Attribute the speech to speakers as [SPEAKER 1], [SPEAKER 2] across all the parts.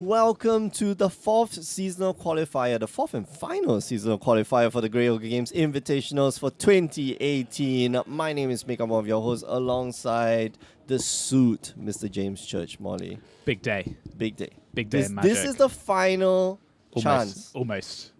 [SPEAKER 1] Welcome to the fourth seasonal qualifier, the fourth and final seasonal qualifier for the Grey Ogre Games Invitationals for 2018. My name is Mick, I'm one of your hosts, alongside the suit, Mr. James Church Molly.
[SPEAKER 2] Big day.
[SPEAKER 1] Big day.
[SPEAKER 2] Big day
[SPEAKER 1] This,
[SPEAKER 2] in Magic.
[SPEAKER 1] this is the final chance.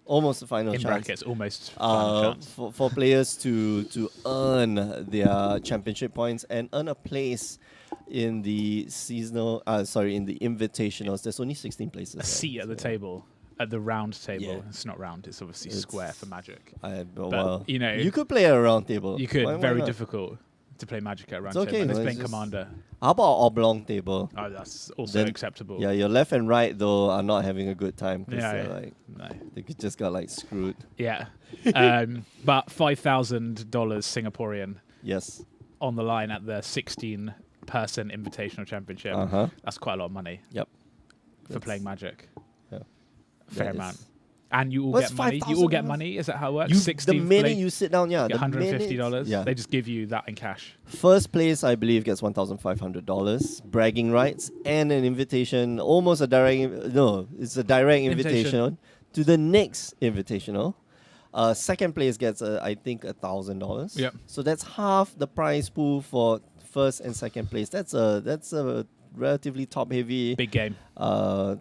[SPEAKER 2] Almost
[SPEAKER 1] The final
[SPEAKER 2] in
[SPEAKER 1] chance.
[SPEAKER 2] brackets, almost final chance.
[SPEAKER 1] For players to earn their championship points and earn a place in the seasonal, in the invitationals. There's only 16 places.
[SPEAKER 2] A seat at the table, at the round table.
[SPEAKER 1] Yeah.
[SPEAKER 2] It's not round, it's obviously square for Magic.
[SPEAKER 1] But,
[SPEAKER 2] you know,
[SPEAKER 1] you could play at a round table.
[SPEAKER 2] You could.
[SPEAKER 1] Why
[SPEAKER 2] Very
[SPEAKER 1] not?
[SPEAKER 2] difficult to play Magic at a round
[SPEAKER 1] It's okay,
[SPEAKER 2] table. And
[SPEAKER 1] no,
[SPEAKER 2] it's
[SPEAKER 1] it's
[SPEAKER 2] playing
[SPEAKER 1] just-
[SPEAKER 2] Commander.
[SPEAKER 1] How about oblong table?
[SPEAKER 2] Oh, that's also
[SPEAKER 1] Then-
[SPEAKER 2] acceptable.
[SPEAKER 1] Yeah, your left and right though are not having a good time because
[SPEAKER 2] Yeah,
[SPEAKER 1] they're
[SPEAKER 2] yeah.
[SPEAKER 1] like
[SPEAKER 2] No.
[SPEAKER 1] they just got like screwed.
[SPEAKER 2] Yeah. But $5,000 Singaporean
[SPEAKER 1] Yes.
[SPEAKER 2] on the line at the 16-person Invitational Championship. That's quite a lot of money.
[SPEAKER 1] Yep.
[SPEAKER 2] For
[SPEAKER 1] That's-
[SPEAKER 2] playing Magic.
[SPEAKER 1] Yeah.
[SPEAKER 2] Fair
[SPEAKER 1] That
[SPEAKER 2] amount.
[SPEAKER 1] is-
[SPEAKER 2] And you all
[SPEAKER 1] What's
[SPEAKER 2] get money. You all get
[SPEAKER 1] $5,000?
[SPEAKER 2] money. Is that how it works?
[SPEAKER 1] The
[SPEAKER 2] 16th
[SPEAKER 1] minute
[SPEAKER 2] place,
[SPEAKER 1] you sit down, yeah,
[SPEAKER 2] you get
[SPEAKER 1] the
[SPEAKER 2] $150.
[SPEAKER 1] minute- Yeah.
[SPEAKER 2] They just give you that in cash.
[SPEAKER 1] First place, I believe, gets $1,500 bragging rights and an invitation, almost a direct. No, it's a direct invitation to the next invitational. Second place gets, I think, $1,000.
[SPEAKER 2] Yep.
[SPEAKER 1] So that's half the prize pool for first and second place. That's a relatively top heavy
[SPEAKER 2] Big game.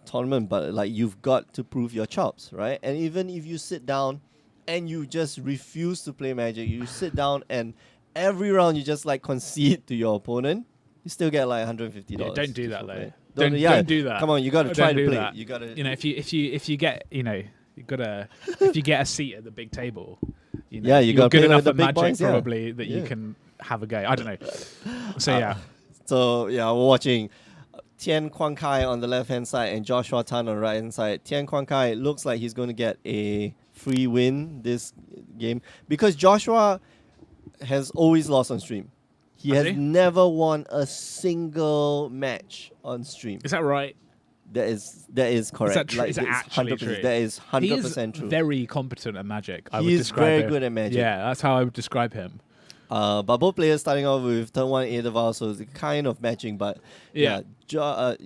[SPEAKER 1] tournament, but like you've got to prove your chops, right? And even if you sit down and you just refuse to play Magic, you sit down and every round you just like concede to your opponent, you still get like $150.
[SPEAKER 2] Yeah, don't do
[SPEAKER 1] just
[SPEAKER 2] that
[SPEAKER 1] for
[SPEAKER 2] though.
[SPEAKER 1] play.
[SPEAKER 2] Don't do that.
[SPEAKER 1] Come on, you got to try
[SPEAKER 2] Don't
[SPEAKER 1] to
[SPEAKER 2] do
[SPEAKER 1] play.
[SPEAKER 2] that.
[SPEAKER 1] You got to.
[SPEAKER 2] You know, if you get, you know, you gotta. If you get a seat at the big table, you know,
[SPEAKER 1] Yeah, you
[SPEAKER 2] you're
[SPEAKER 1] gotta
[SPEAKER 2] good
[SPEAKER 1] play
[SPEAKER 2] enough
[SPEAKER 1] with the
[SPEAKER 2] at
[SPEAKER 1] big
[SPEAKER 2] Magic
[SPEAKER 1] boys, yeah.
[SPEAKER 2] probably that you
[SPEAKER 1] Yeah.
[SPEAKER 2] can have a go. I don't know. So yeah,
[SPEAKER 1] So yeah, we're watching Tian Kuang Kai on the left hand side and Joshua Tan on the right hand side. Tian Kuang Kai looks like he's going to get a free win this game because Joshua has always lost on stream. He
[SPEAKER 2] Has
[SPEAKER 1] has
[SPEAKER 2] he?
[SPEAKER 1] never won a single match on stream.
[SPEAKER 2] is that right?
[SPEAKER 1] That is correct.
[SPEAKER 2] that true? Is that
[SPEAKER 1] it's
[SPEAKER 2] actually
[SPEAKER 1] 100%.
[SPEAKER 2] true?
[SPEAKER 1] That is
[SPEAKER 2] He is
[SPEAKER 1] 100% true.
[SPEAKER 2] very competent at Magic. I would
[SPEAKER 1] He is
[SPEAKER 2] describe
[SPEAKER 1] very
[SPEAKER 2] him.
[SPEAKER 1] good at Magic.
[SPEAKER 2] Yeah, that's how I would describe him.
[SPEAKER 1] But both players starting off with turn 1 Edaval, so it's kind of matching. But
[SPEAKER 2] Yeah.
[SPEAKER 1] Joshua,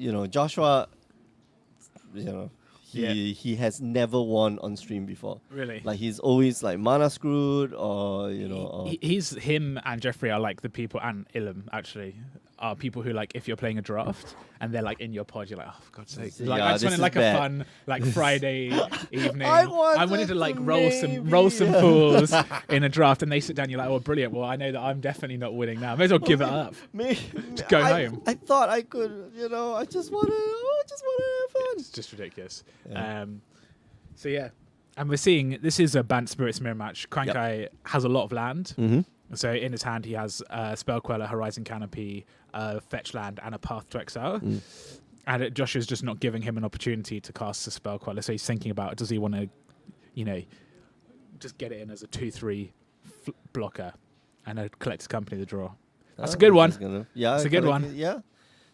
[SPEAKER 1] he has never won on stream before.
[SPEAKER 2] Really.
[SPEAKER 1] Like he's always like mana screwed or or
[SPEAKER 2] He's him and Jeffrey are like the people, and Ilham actually are people who, like, if you're playing a draft and they're like in your pod, you're like, oh, for God's sake, like
[SPEAKER 1] Yeah,
[SPEAKER 2] I just
[SPEAKER 1] this
[SPEAKER 2] wanted
[SPEAKER 1] is
[SPEAKER 2] like
[SPEAKER 1] bad.
[SPEAKER 2] a fun like Friday evening.
[SPEAKER 1] I
[SPEAKER 2] wanted
[SPEAKER 1] wanted
[SPEAKER 2] to like
[SPEAKER 1] to
[SPEAKER 2] roll some
[SPEAKER 1] maybe-
[SPEAKER 2] fools in a draft, and they sit down. You're like, oh, brilliant. Well, I know that I'm definitely not winning now. May as well give it up.
[SPEAKER 1] Just
[SPEAKER 2] go home.
[SPEAKER 1] I thought I could, I just wanted to have fun.
[SPEAKER 2] It's just ridiculous.
[SPEAKER 1] Yeah.
[SPEAKER 2] So yeah, and we're seeing this is a Bant Spirits mirror match.
[SPEAKER 1] Yep.
[SPEAKER 2] Krankai has a lot of land.
[SPEAKER 1] Mm-hmm.
[SPEAKER 2] So in his hand, he has Spell Queller, Horizon Canopy, Fetch Land, and a Path to Exile. And Josh is just not giving him an opportunity to cast a Spell Queller. So he's thinking about, does he want to, just get it in as a 2/3 blocker and a Collector's Company the draw. That's a good one.
[SPEAKER 1] It's
[SPEAKER 2] a good one.
[SPEAKER 1] Yeah.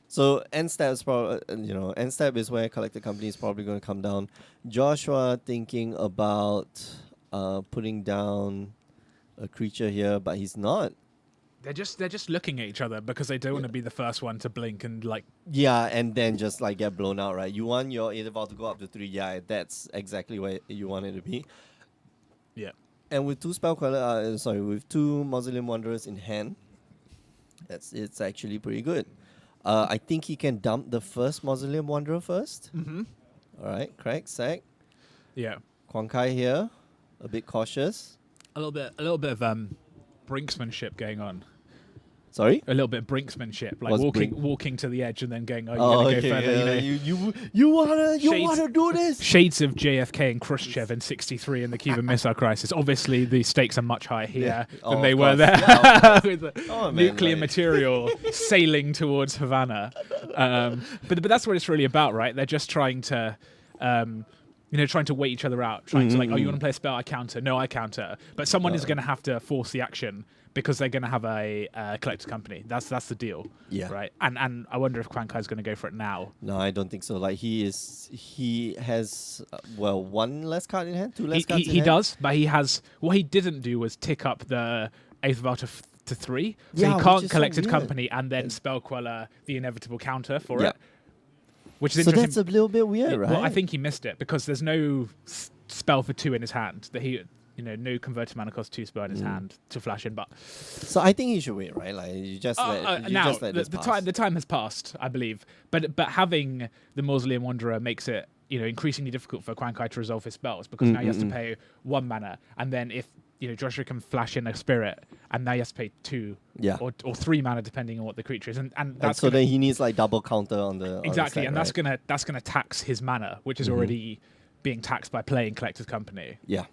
[SPEAKER 1] So end step is probably, end step is where Collector Company is probably going to come down. Joshua thinking about putting down a creature here, but he's not.
[SPEAKER 2] They're just looking at each other because they don't want to be the first one to blink and like.
[SPEAKER 1] Yeah, and then just like get blown out, right? You want your Edaval to go up to 3. Yeah, that's exactly where you want it to be.
[SPEAKER 2] Yeah.
[SPEAKER 1] And with two with 2 Mausoleum Wanderers in hand, it's actually pretty good. I think he can dump the first Mausoleum Wanderer first.
[SPEAKER 2] Mm-hmm.
[SPEAKER 1] All right, crack, sack.
[SPEAKER 2] Yeah.
[SPEAKER 1] Kuang Kai here, a bit cautious.
[SPEAKER 2] A little bit of brinksmanship going on.
[SPEAKER 1] Sorry?
[SPEAKER 2] A little bit of brinksmanship, like
[SPEAKER 1] What's
[SPEAKER 2] walking to the edge and then going, oh, you're
[SPEAKER 1] Oh,
[SPEAKER 2] gonna
[SPEAKER 1] okay.
[SPEAKER 2] go further.
[SPEAKER 1] You wanna
[SPEAKER 2] Shades-
[SPEAKER 1] do this?
[SPEAKER 2] Shades of JFK and Khrushchev in '63 in the Cuban Missile Crisis. Obviously, the stakes are much higher here
[SPEAKER 1] Oh,
[SPEAKER 2] than they
[SPEAKER 1] of
[SPEAKER 2] were
[SPEAKER 1] course.
[SPEAKER 2] there.
[SPEAKER 1] Yeah, of course.
[SPEAKER 2] With the
[SPEAKER 1] Oh, man,
[SPEAKER 2] nuclear
[SPEAKER 1] like-
[SPEAKER 2] material sailing towards Havana. But that's what it's really about, right? They're just trying to. Trying to wait each other out, trying to like, oh, you want to play a spell? I counter. No, I counter. But someone is going to have to force the action because they're going to have a Collector's Company. That's the deal.
[SPEAKER 1] Yeah.
[SPEAKER 2] Right. And I wonder if Krankai is going to go for it now.
[SPEAKER 1] No, I don't think so. Like he has 1 less card in hand, 2 less cards in
[SPEAKER 2] He
[SPEAKER 1] hand.
[SPEAKER 2] does, but he has. What he didn't do was tick up the Eighth of Val to 3, so
[SPEAKER 1] Yeah,
[SPEAKER 2] he
[SPEAKER 1] which
[SPEAKER 2] can't
[SPEAKER 1] is so
[SPEAKER 2] Collected
[SPEAKER 1] weird.
[SPEAKER 2] Company and then Spell Queller the inevitable counter for
[SPEAKER 1] Yeah.
[SPEAKER 2] it. which is
[SPEAKER 1] So
[SPEAKER 2] interesting.
[SPEAKER 1] that's a little bit weird, right?
[SPEAKER 2] Well, I think he missed it because there's no spell for 2 in his hand that he, no converted mana cost 2 spell in his hand to flash in. But
[SPEAKER 1] So I think he should wait, right? Like you just let
[SPEAKER 2] now
[SPEAKER 1] this pass.
[SPEAKER 2] the time has passed, I believe. But having the Mausoleum Wanderer makes it increasingly difficult for Quan Kai to resolve his spells because now he has to pay 1 mana, and then if Joshua can flash in a spirit, and now he has to pay 2 or 3 mana depending on what the creature is, and that's
[SPEAKER 1] so then he needs like double counter on the
[SPEAKER 2] exactly,
[SPEAKER 1] on the set,
[SPEAKER 2] and
[SPEAKER 1] right?
[SPEAKER 2] that's gonna tax his mana, which is already being taxed by playing Collector's Company.
[SPEAKER 1] Yeah.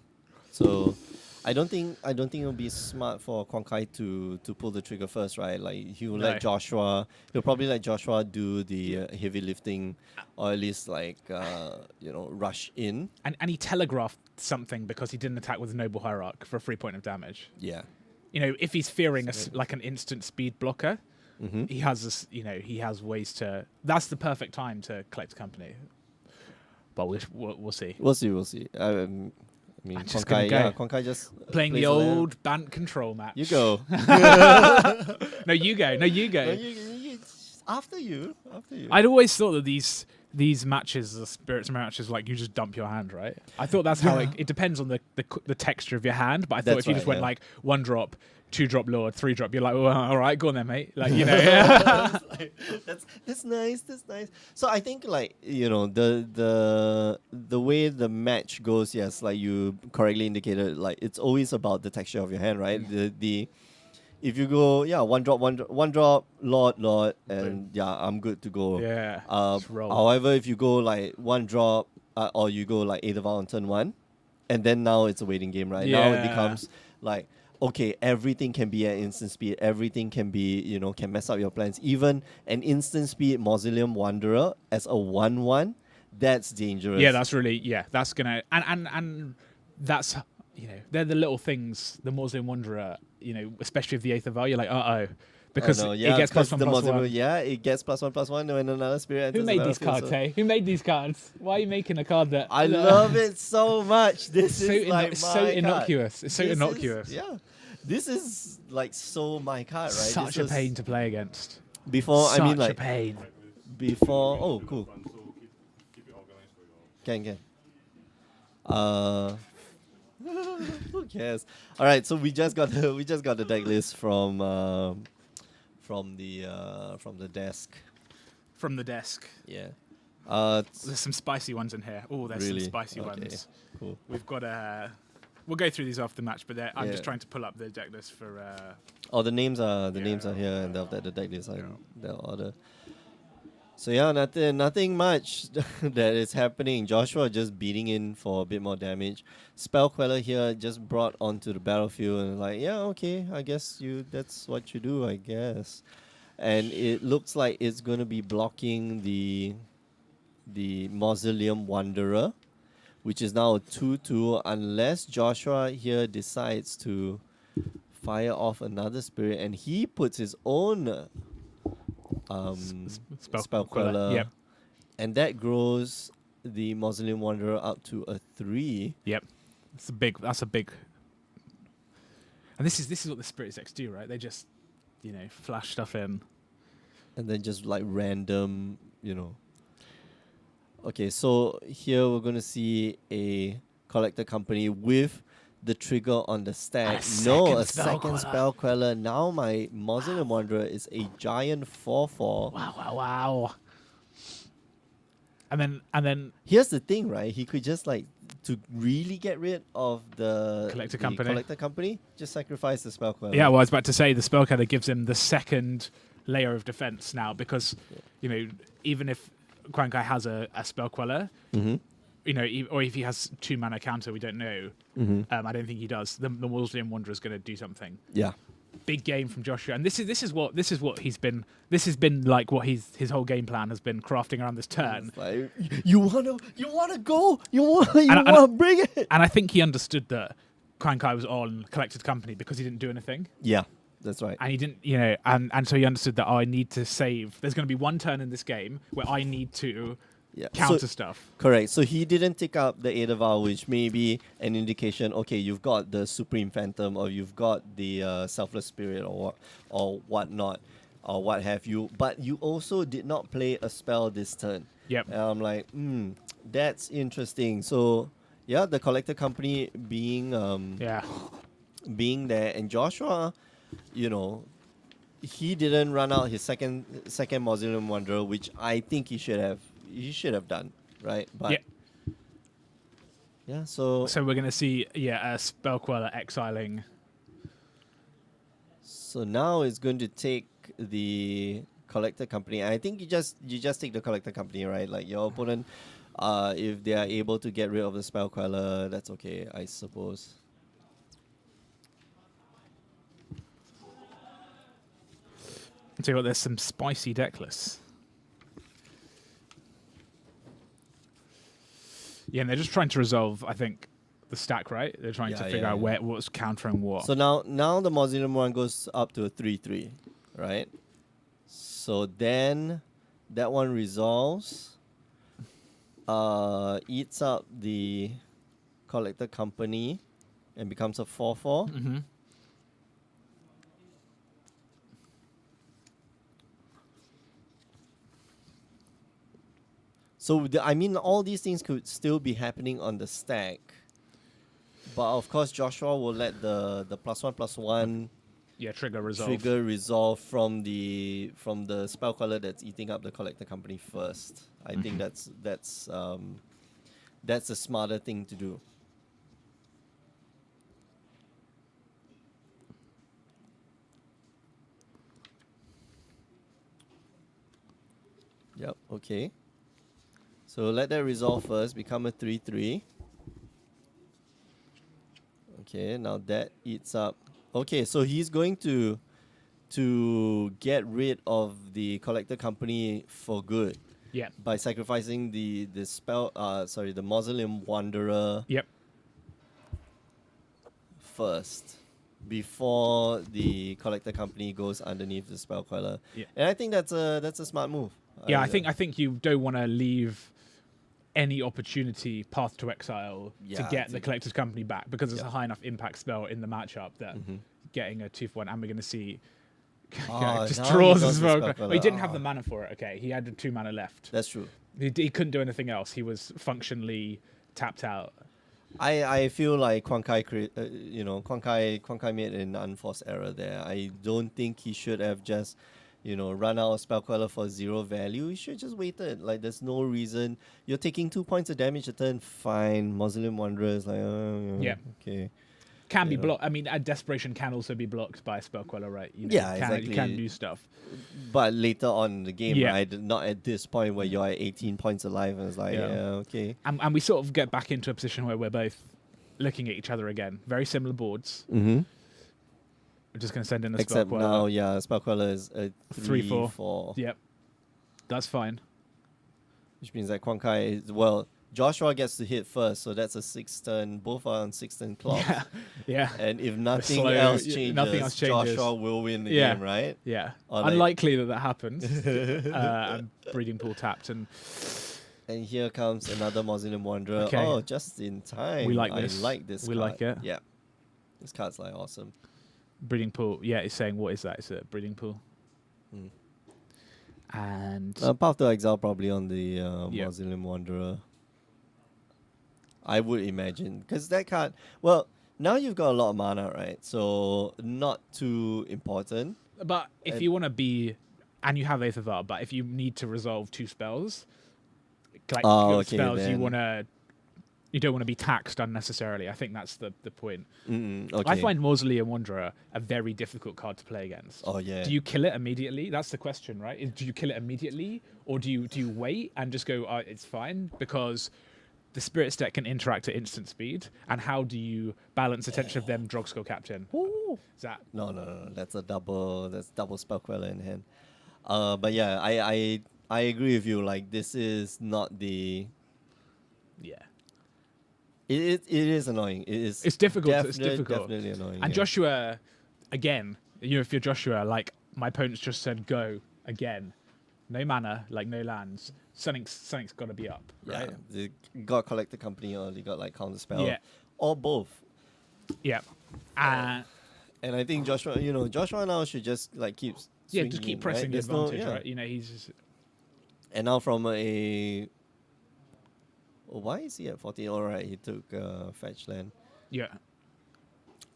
[SPEAKER 1] So I don't think it'll be smart for Quan Kai to pull the trigger first, right? Like he'll probably let Joshua do the heavy lifting, or at least like rush in.
[SPEAKER 2] And he telegraphed something because he didn't attack with Noble Hierarch for a 3 point of damage.
[SPEAKER 1] Yeah.
[SPEAKER 2] If he's fearing like an instant speed blocker, he has he has ways to. That's the perfect time to collect company. But we'll see.
[SPEAKER 1] We'll see. I mean, Quan Kai just
[SPEAKER 2] playing the old Bant control match.
[SPEAKER 1] You go.
[SPEAKER 2] No, you go.
[SPEAKER 1] No, you, after you.
[SPEAKER 2] I'd always thought that these matches, the Spirits matches, like you just dump your hand, right? I thought that's how it depends on the texture of your hand. But I thought if you just went like 1 drop, 2 drop Lord, 3 drop, you're like, well, all right, go on then, mate. Like
[SPEAKER 1] that's nice. So I think like the way the match goes, yes, like you correctly indicated, like it's always about the texture of your hand, right? The if you go 1 drop Lord, and I'm good to go.
[SPEAKER 2] Yeah.
[SPEAKER 1] However, if you go like 1 drop or you go like Aetherval on turn 1, and then now it's a waiting game, right?
[SPEAKER 2] Yeah.
[SPEAKER 1] Now it becomes like, okay, everything can be at instant speed. Everything can be, can mess up your plans. Even an instant speed Mausoleum Wanderer as a 1/1, that's dangerous.
[SPEAKER 2] Yeah, that's really that's gonna and that's they're the little things. The Mausoleum Wanderer, especially with the Aetherval, you're like, because it gets +1/+1.
[SPEAKER 1] Yeah, it gets +1/+1 when another spirit enters.
[SPEAKER 2] Who made these cards, hey? Who made these cards? Why are you making a card that...
[SPEAKER 1] I love it so much. This is like
[SPEAKER 2] it's
[SPEAKER 1] my
[SPEAKER 2] so
[SPEAKER 1] card.
[SPEAKER 2] innocuous. It's so innocuous.
[SPEAKER 1] This is like so my card, right?
[SPEAKER 2] Such a pain to play against.
[SPEAKER 1] Before,
[SPEAKER 2] Such
[SPEAKER 1] I mean, like
[SPEAKER 2] a pain.
[SPEAKER 1] Before, oh, cool. Can. Who cares? All right, so we just got the deck list from the desk.
[SPEAKER 2] From the desk.
[SPEAKER 1] Yeah.
[SPEAKER 2] There's some spicy ones in here. Oh, there's
[SPEAKER 1] really?
[SPEAKER 2] some spicy
[SPEAKER 1] Okay,
[SPEAKER 2] ones.
[SPEAKER 1] Cool.
[SPEAKER 2] We've got we'll go through these after the match, but I'm just trying to pull up the deck list for.
[SPEAKER 1] The names are here, and the deck list are in the order. So nothing much that is happening. Joshua just beating in for a bit more damage. Spell Queller here just brought onto the battlefield and like, okay, I guess that's what you do, I guess. And it looks like it's going to be blocking the Mausoleum Wanderer, which is now a 2/2, unless Joshua here decides to fire off another spirit and he puts his own Spell Queller.
[SPEAKER 2] Yep.
[SPEAKER 1] And that grows the Mausoleum Wanderer up to a 3.
[SPEAKER 2] Yep. That's a big. And this is what the Spirit decks do, right? They just flash stuff in.
[SPEAKER 1] And then just like random, Okay, so here we're going to see a Collector Company with the trigger on the stack. A second Spell Queller. Now my Mausoleum Wanderer is a giant 4/4.
[SPEAKER 2] Wow. And then
[SPEAKER 1] here's the thing, right? He could just like, to really get rid of the
[SPEAKER 2] Collector
[SPEAKER 1] Company, just sacrifice the Spell Queller.
[SPEAKER 2] Yeah, well, I was about to say the Spell Queller gives him the second layer of defense now because, even if Quan Kai has a Spell Queller, or if he has 2 mana counter, we don't know. I don't think he does. The Mausoleum Wanderer is going to do something. Yeah. Big game from Joshua, and this is what he's been. This has been like what his whole game plan has been crafting around this turn.
[SPEAKER 1] Like, you wanna go, you wanna bring it.
[SPEAKER 2] And I think he understood that Quan Kai was on Collected Company because he didn't do anything.
[SPEAKER 1] Yeah, that's right.
[SPEAKER 2] And he didn't, and so he understood that I need to save. There's going to be one turn in this game where I need to counter stuff. Correct.
[SPEAKER 1] So he didn't take up the Aetherval, which may be an indication, okay, you've got the Supreme Phantom or you've got the Selfless Spirit or whatnot. or what have you. But you also did not play a spell this turn.
[SPEAKER 2] Yep.
[SPEAKER 1] And I'm like, that's interesting. So yeah, the collector company being
[SPEAKER 2] Yeah.
[SPEAKER 1] being there, and Joshua, you know, he didn't run out his second Mausoleum Wanderer, which I think he should have done, right? But
[SPEAKER 2] Yeah.
[SPEAKER 1] yeah, so
[SPEAKER 2] So we're gonna see a spell queller exiling.
[SPEAKER 1] so now it's going to take the collector company. I think you just take the collector company, right? Like your opponent, if they are able to get rid of the spell queller, that's okay, I suppose.
[SPEAKER 2] Tell you what, there's some spicy deck lists. Yeah, and they're just trying to resolve, I think, the stack, right? They're trying to figure out what's countering what.
[SPEAKER 1] So now the Mausoleum one goes up to a 3/3, right? So then that one resolves, eats up the collector company, and becomes a 4/4.
[SPEAKER 2] Mm-hmm.
[SPEAKER 1] So I mean, all these things could still be happening on the stack, but of course Joshua will let the +1/+1
[SPEAKER 2] Trigger resolve.
[SPEAKER 1] trigger resolve from the spell queller that's eating up the collector company first. I think that's a smarter thing to do. Yep. Okay. So let that resolve first, become a 3/3. Okay, now that eats up. Okay, so he's going to get rid of the collector company for good
[SPEAKER 2] Yeah.
[SPEAKER 1] by sacrificing the Mausoleum Wanderer
[SPEAKER 2] Yep.
[SPEAKER 1] first before the collector company goes underneath the spell queller.
[SPEAKER 2] Yeah.
[SPEAKER 1] And I think that's a smart move.
[SPEAKER 2] Yeah, I think you don't want to leave any opportunity path to exile to
[SPEAKER 1] Yeah,
[SPEAKER 2] get the collector's company back, because it's
[SPEAKER 1] Yeah.
[SPEAKER 2] a high enough impact spell in the matchup that getting a 2/1, and we're going to see
[SPEAKER 1] Ah,
[SPEAKER 2] just
[SPEAKER 1] now
[SPEAKER 2] draws
[SPEAKER 1] he
[SPEAKER 2] as
[SPEAKER 1] got the
[SPEAKER 2] well.
[SPEAKER 1] spell
[SPEAKER 2] But
[SPEAKER 1] queller.
[SPEAKER 2] he didn't have
[SPEAKER 1] Ah.
[SPEAKER 2] the mana for it. Okay, he had 2 mana left.
[SPEAKER 1] That's true.
[SPEAKER 2] He couldn't do anything else. He was functionally tapped out.
[SPEAKER 1] I feel like Quan Kai Quan Kai made an unforced error there. I don't think he should have just run out of spell queller for 0 value. He should just waited. Like, there's no reason. You're taking 2 points of damage a turn. Fine. Mausoleum Wanderer is like, okay.
[SPEAKER 2] Can be blocked. I mean, Desperation can also be blocked by a spell queller, right?
[SPEAKER 1] Yeah,
[SPEAKER 2] You can
[SPEAKER 1] exactly.
[SPEAKER 2] do stuff.
[SPEAKER 1] But later on in the game,
[SPEAKER 2] Yeah.
[SPEAKER 1] right? Not at this point where you're at 18 points alive, and it's like, okay.
[SPEAKER 2] And we sort of get back into a position where we're both looking at each other again. Very similar boards.
[SPEAKER 1] Mm-hmm.
[SPEAKER 2] We're just going to send in a spell
[SPEAKER 1] Except
[SPEAKER 2] queller.
[SPEAKER 1] now, spell queller is a
[SPEAKER 2] 3/4.
[SPEAKER 1] 3/4.
[SPEAKER 2] Yep. That's fine.
[SPEAKER 1] Which means that Quan Kai is, Joshua gets to hit first, so that's a 6 turn. Both are on 6 turn clock.
[SPEAKER 2] Yeah.
[SPEAKER 1] And if nothing
[SPEAKER 2] slow-
[SPEAKER 1] else
[SPEAKER 2] yeah,
[SPEAKER 1] changes,
[SPEAKER 2] nothing else changes.
[SPEAKER 1] Joshua will win the
[SPEAKER 2] Yeah.
[SPEAKER 1] game, right?
[SPEAKER 2] Yeah.
[SPEAKER 1] Or like-
[SPEAKER 2] Unlikely that happens. And Breeding Pool tapped, and
[SPEAKER 1] And here comes another Mausoleum Wanderer.
[SPEAKER 2] Okay.
[SPEAKER 1] Oh, just in time.
[SPEAKER 2] We like
[SPEAKER 1] I
[SPEAKER 2] this.
[SPEAKER 1] like this
[SPEAKER 2] We
[SPEAKER 1] card.
[SPEAKER 2] like it.
[SPEAKER 1] Yeah. This card's like awesome.
[SPEAKER 2] Breeding Pool. Yeah, it's saying, what is that? It's a Breeding Pool.
[SPEAKER 1] Mm.
[SPEAKER 2] And
[SPEAKER 1] Path to Exile probably on the
[SPEAKER 2] Yeah.
[SPEAKER 1] Mausoleum Wanderer. I would imagine. Because that card, now you've got a lot of mana, right? So not too important.
[SPEAKER 2] but if you want to be, and you have Aether Var, but if you need to resolve 2 spells, like
[SPEAKER 1] Okay,
[SPEAKER 2] spells,
[SPEAKER 1] then.
[SPEAKER 2] you don't want to be taxed unnecessarily. I think that's the point.
[SPEAKER 1] Okay.
[SPEAKER 2] I find Mausoleum Wanderer a very difficult card to play against.
[SPEAKER 1] Oh, yeah.
[SPEAKER 2] Do you kill it immediately? That's the question, right? Do you kill it immediately, or do you wait and just go, it's fine? Because the Spirit deck can interact at instant speed, and how do you balance attention of them Drogsko Captain?
[SPEAKER 1] Ooh.
[SPEAKER 2] Is that
[SPEAKER 1] No. That's double spell queller in hand. But yeah, I agree with you. Like, this is not the.
[SPEAKER 2] yeah?
[SPEAKER 1] It is annoying. It is.
[SPEAKER 2] It's difficult. It's difficult.
[SPEAKER 1] Definitely annoying.
[SPEAKER 2] And
[SPEAKER 1] yeah.
[SPEAKER 2] Joshua, again, if you're Joshua, like my opponents just said, go again, no mana, like no lands. Something's got to be up, right?
[SPEAKER 1] Yeah, they got collector company or they got like counter spell.
[SPEAKER 2] Yeah.
[SPEAKER 1] Or both.
[SPEAKER 2] Yeah. And
[SPEAKER 1] And I think Joshua now should just like keep
[SPEAKER 2] Yeah,
[SPEAKER 1] swinging
[SPEAKER 2] just keep
[SPEAKER 1] in,
[SPEAKER 2] pressing
[SPEAKER 1] right?
[SPEAKER 2] the
[SPEAKER 1] There's no,
[SPEAKER 2] advantage,
[SPEAKER 1] yeah.
[SPEAKER 2] right? You know, he's just,
[SPEAKER 1] And now from a... Oh, why is he at 14? All right, he took fetch land.
[SPEAKER 2] yeah.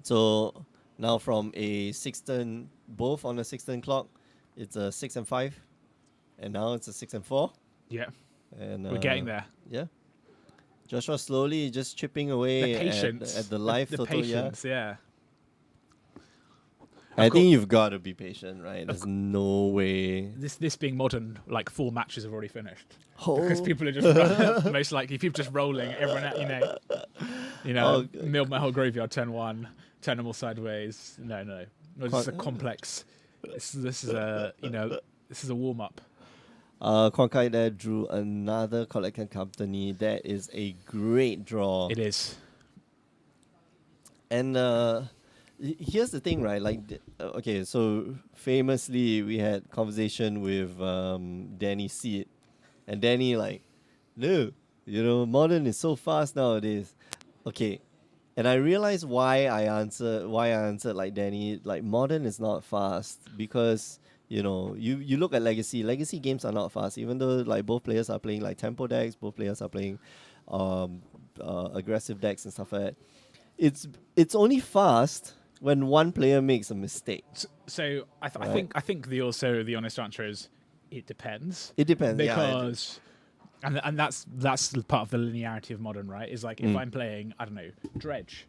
[SPEAKER 1] So now from a 6 turn, both on a 6 turn clock, it's a 6 and 5. And now it's a 6 and 4.
[SPEAKER 2] Yeah,
[SPEAKER 1] And
[SPEAKER 2] we're getting there.
[SPEAKER 1] Yeah. Joshua slowly just chipping
[SPEAKER 2] The
[SPEAKER 1] away
[SPEAKER 2] patience.
[SPEAKER 1] at the life
[SPEAKER 2] the
[SPEAKER 1] total.
[SPEAKER 2] patience, yeah.
[SPEAKER 1] I
[SPEAKER 2] Of
[SPEAKER 1] think you've got to be patient, right? There's no way.
[SPEAKER 2] This being modern, like 4 matches have already finished.
[SPEAKER 1] Oh.
[SPEAKER 2] Because people are just most likely people just rolling. Everyone,
[SPEAKER 1] Oh,
[SPEAKER 2] milled my whole graveyard 10-1, turn them all sideways. No, this is a complex. This is a this is a warm up.
[SPEAKER 1] Quan Kai there drew another collecting company. That is a great draw.
[SPEAKER 2] It is.
[SPEAKER 1] And here's the thing, right? Like, okay, so famously we had conversation with Danny Seed, and Danny like, no, modern is so fast nowadays. Okay, and I realized why I answered like Danny. Like, modern is not fast because you look at legacy. Legacy games are not fast, even though like both players are playing like tempo decks, both players are playing aggressive decks and stuff like that. It's only fast when one player makes a mistake.
[SPEAKER 2] So I
[SPEAKER 1] Right.
[SPEAKER 2] think the honest answer is it depends.
[SPEAKER 1] It depends,
[SPEAKER 2] Because and that's part of the linearity of modern, right? Is like if I'm playing, I don't know, Dredge,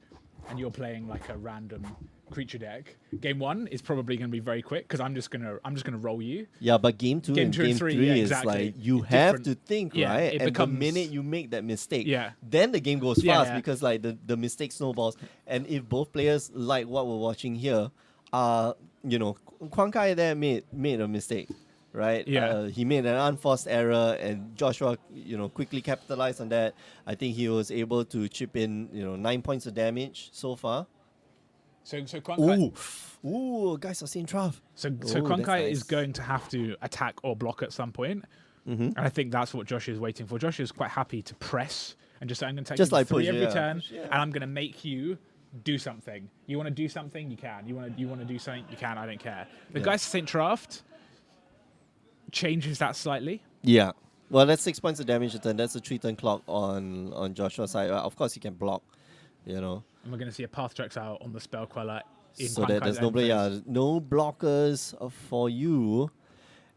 [SPEAKER 2] and you're playing like a random creature deck, game 1 is probably going to be very quick because I'm just gonna roll you.
[SPEAKER 1] Yeah, but game 2 and game 3
[SPEAKER 2] yeah,
[SPEAKER 1] is
[SPEAKER 2] exactly.
[SPEAKER 1] like you
[SPEAKER 2] It's
[SPEAKER 1] have
[SPEAKER 2] different.
[SPEAKER 1] to think,
[SPEAKER 2] Yeah,
[SPEAKER 1] right?
[SPEAKER 2] it
[SPEAKER 1] And
[SPEAKER 2] becomes-
[SPEAKER 1] the minute you make that mistake,
[SPEAKER 2] Yeah.
[SPEAKER 1] then the game goes
[SPEAKER 2] Yeah,
[SPEAKER 1] fast
[SPEAKER 2] yeah.
[SPEAKER 1] because like the mistake snowballs. And if both players like what we're watching here, Quan Kai there made a mistake, right?
[SPEAKER 2] Yeah.
[SPEAKER 1] He made an unforced error, and Joshua, quickly capitalized on that. I think he was able to chip in, 9 points of damage so far.
[SPEAKER 2] So Quan Kai,
[SPEAKER 1] Ooh, guys are seeing Trav.
[SPEAKER 2] so
[SPEAKER 1] Ooh,
[SPEAKER 2] Quan
[SPEAKER 1] that's
[SPEAKER 2] Kai
[SPEAKER 1] nice.
[SPEAKER 2] is going to have to attack or block at some point. And I think that's what Josh is waiting for. Josh is quite happy to press and just say, I'm going to take
[SPEAKER 1] Just
[SPEAKER 2] you
[SPEAKER 1] like
[SPEAKER 2] 3
[SPEAKER 1] push,
[SPEAKER 2] every
[SPEAKER 1] yeah.
[SPEAKER 2] turn,
[SPEAKER 1] Push, yeah.
[SPEAKER 2] and I'm going to make you do something. You want to do something? You can. You want to do something? You can. I don't care. The
[SPEAKER 1] Yeah.
[SPEAKER 2] Geist of St. Draft changes that slightly.
[SPEAKER 1] Yeah. Well, that's 6 points of damage a turn. That's a 3-turn clock on Joshua's side. Of course, he can block,
[SPEAKER 2] And we're going to see a Path to Exile on the Spell Queller in
[SPEAKER 1] so
[SPEAKER 2] Quan
[SPEAKER 1] that
[SPEAKER 2] Kai's
[SPEAKER 1] there's
[SPEAKER 2] end phase.
[SPEAKER 1] no blockers for you.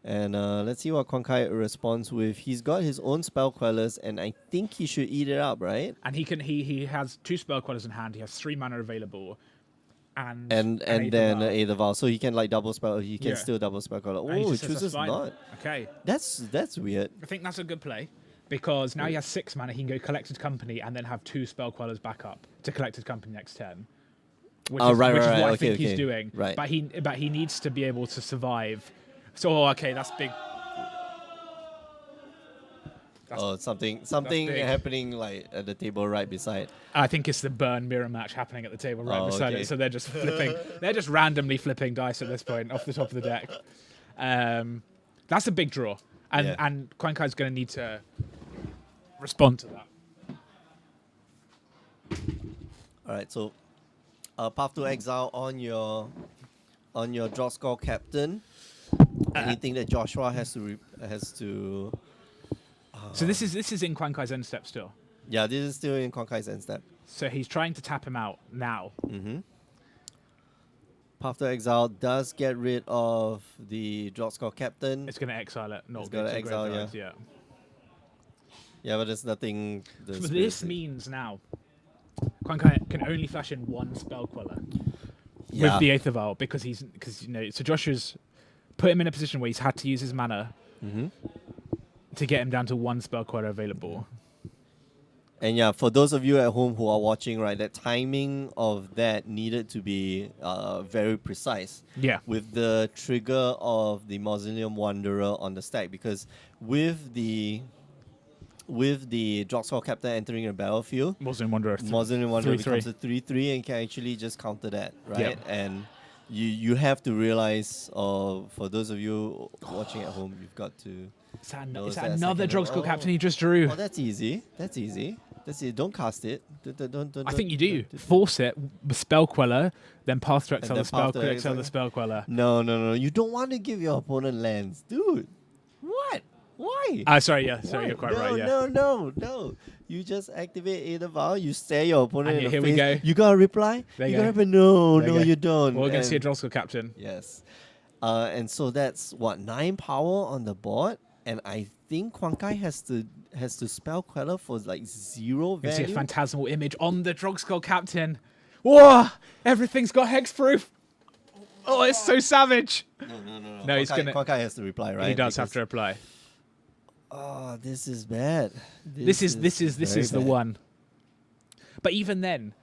[SPEAKER 1] And let's see what Quan Kai responds with. He's got his own spell quellers, and I think he should eat it up, right?
[SPEAKER 2] And he has 2 Spell Quellers in hand. He has 3 mana available. And
[SPEAKER 1] And
[SPEAKER 2] Aether
[SPEAKER 1] then
[SPEAKER 2] Vial.
[SPEAKER 1] Aether Vial, so he can like double spell. He can
[SPEAKER 2] Yeah.
[SPEAKER 1] still double spell queller.
[SPEAKER 2] And he
[SPEAKER 1] Oh, he
[SPEAKER 2] just says, "That's
[SPEAKER 1] chooses
[SPEAKER 2] fine."
[SPEAKER 1] not.
[SPEAKER 2] Okay.
[SPEAKER 1] That's weird.
[SPEAKER 2] I think that's a good play because now he has 6 mana. He can go Collected Company and then have 2 Spell Quellers back up to Collected Company next turn. Which
[SPEAKER 1] Oh,
[SPEAKER 2] is,
[SPEAKER 1] right,
[SPEAKER 2] which is
[SPEAKER 1] right,
[SPEAKER 2] what I
[SPEAKER 1] okay,
[SPEAKER 2] think he's
[SPEAKER 1] okay.
[SPEAKER 2] doing.
[SPEAKER 1] Right.
[SPEAKER 2] But he needs to be able to survive. So okay, that's big.
[SPEAKER 1] Something
[SPEAKER 2] big.
[SPEAKER 1] happening like at the table right beside.
[SPEAKER 2] I think it's the burn mirror match happening at the table right beside
[SPEAKER 1] okay.
[SPEAKER 2] it. So they're just flipping. They're just randomly flipping dice at this point off the top of the deck. That's a big draw, and Quan Kai's going to need to respond to that.
[SPEAKER 1] All right, so Path to Exile on your draw score captain. Anything that Joshua has to.
[SPEAKER 2] So this is in Quan Kai's end step still.
[SPEAKER 1] Yeah, this is still in Quan Kai's end step.
[SPEAKER 2] So he's trying to tap him out now.
[SPEAKER 1] Path to Exile does get rid of the draw score captain.
[SPEAKER 2] It's going to exile it, not
[SPEAKER 1] It's gonna
[SPEAKER 2] to
[SPEAKER 1] exile,
[SPEAKER 2] graveyards, yeah.
[SPEAKER 1] Yeah, but there's nothing.
[SPEAKER 2] So this means now Quan Kai can only flash in 1 Spell Queller with the Aether Vial because so Joshua's put him in a position where he's had to use his mana to get him down to 1 Spell Queller available.
[SPEAKER 1] And yeah, for those of you at home who are watching, right, that timing of that needed to be very precise.
[SPEAKER 2] Yeah.
[SPEAKER 1] With the trigger of the Mausoleum Wanderer on the stack, because with the Drop Score Captain entering the battlefield,
[SPEAKER 2] Mausoleum Wanderer.
[SPEAKER 1] Mausoleum Wanderer
[SPEAKER 2] 3/3.
[SPEAKER 1] becomes a 3/3 and can actually just counter that, right?
[SPEAKER 2] Yep.
[SPEAKER 1] And you have to realize, for those of you watching at home, you've got to
[SPEAKER 2] Is that,
[SPEAKER 1] No,
[SPEAKER 2] is
[SPEAKER 1] is
[SPEAKER 2] that
[SPEAKER 1] that a
[SPEAKER 2] another
[SPEAKER 1] second?
[SPEAKER 2] Drogskell
[SPEAKER 1] Oh.
[SPEAKER 2] captain he just drew?
[SPEAKER 1] Oh, that's easy. That's easy. That's it. Don't cast it. Don't.
[SPEAKER 2] I think you do.
[SPEAKER 1] don't-
[SPEAKER 2] Force it, Spell Queller, then Path to Exile
[SPEAKER 1] then
[SPEAKER 2] the Spell,
[SPEAKER 1] Path to
[SPEAKER 2] Exile the
[SPEAKER 1] Exile.
[SPEAKER 2] Spell Queller.
[SPEAKER 1] No. You don't want to give your opponent lands, dude. What? Why?
[SPEAKER 2] Sorry, you're
[SPEAKER 1] Why?
[SPEAKER 2] quite
[SPEAKER 1] no,
[SPEAKER 2] right, yeah.
[SPEAKER 1] No. You just activate Aether Vial, you stare your opponent
[SPEAKER 2] And
[SPEAKER 1] in the
[SPEAKER 2] here we
[SPEAKER 1] face.
[SPEAKER 2] go.
[SPEAKER 1] You got a reply?
[SPEAKER 2] There
[SPEAKER 1] you
[SPEAKER 2] you
[SPEAKER 1] got a
[SPEAKER 2] go.
[SPEAKER 1] reply? No,
[SPEAKER 2] There you
[SPEAKER 1] no,
[SPEAKER 2] go.
[SPEAKER 1] you don't.
[SPEAKER 2] Well, we're going to see a
[SPEAKER 1] And-
[SPEAKER 2] Drogskell captain.
[SPEAKER 1] Yes. And so that's what 9 power on the board, and I think Quan Kai has to spell Queller for like 0
[SPEAKER 2] We're going to see a
[SPEAKER 1] value.
[SPEAKER 2] phantasmal image on the Drogskell captain. Whoa! Everything's got hexproof. Oh, it's so savage.
[SPEAKER 1] No.
[SPEAKER 2] No, he's
[SPEAKER 1] Quan Kai-
[SPEAKER 2] gonna-
[SPEAKER 1] Quan Kai has to reply, right?
[SPEAKER 2] He does have
[SPEAKER 1] Because-
[SPEAKER 2] to reply.
[SPEAKER 1] Oh, this is bad.
[SPEAKER 2] This is
[SPEAKER 1] very
[SPEAKER 2] the
[SPEAKER 1] bad.
[SPEAKER 2] one. But even then,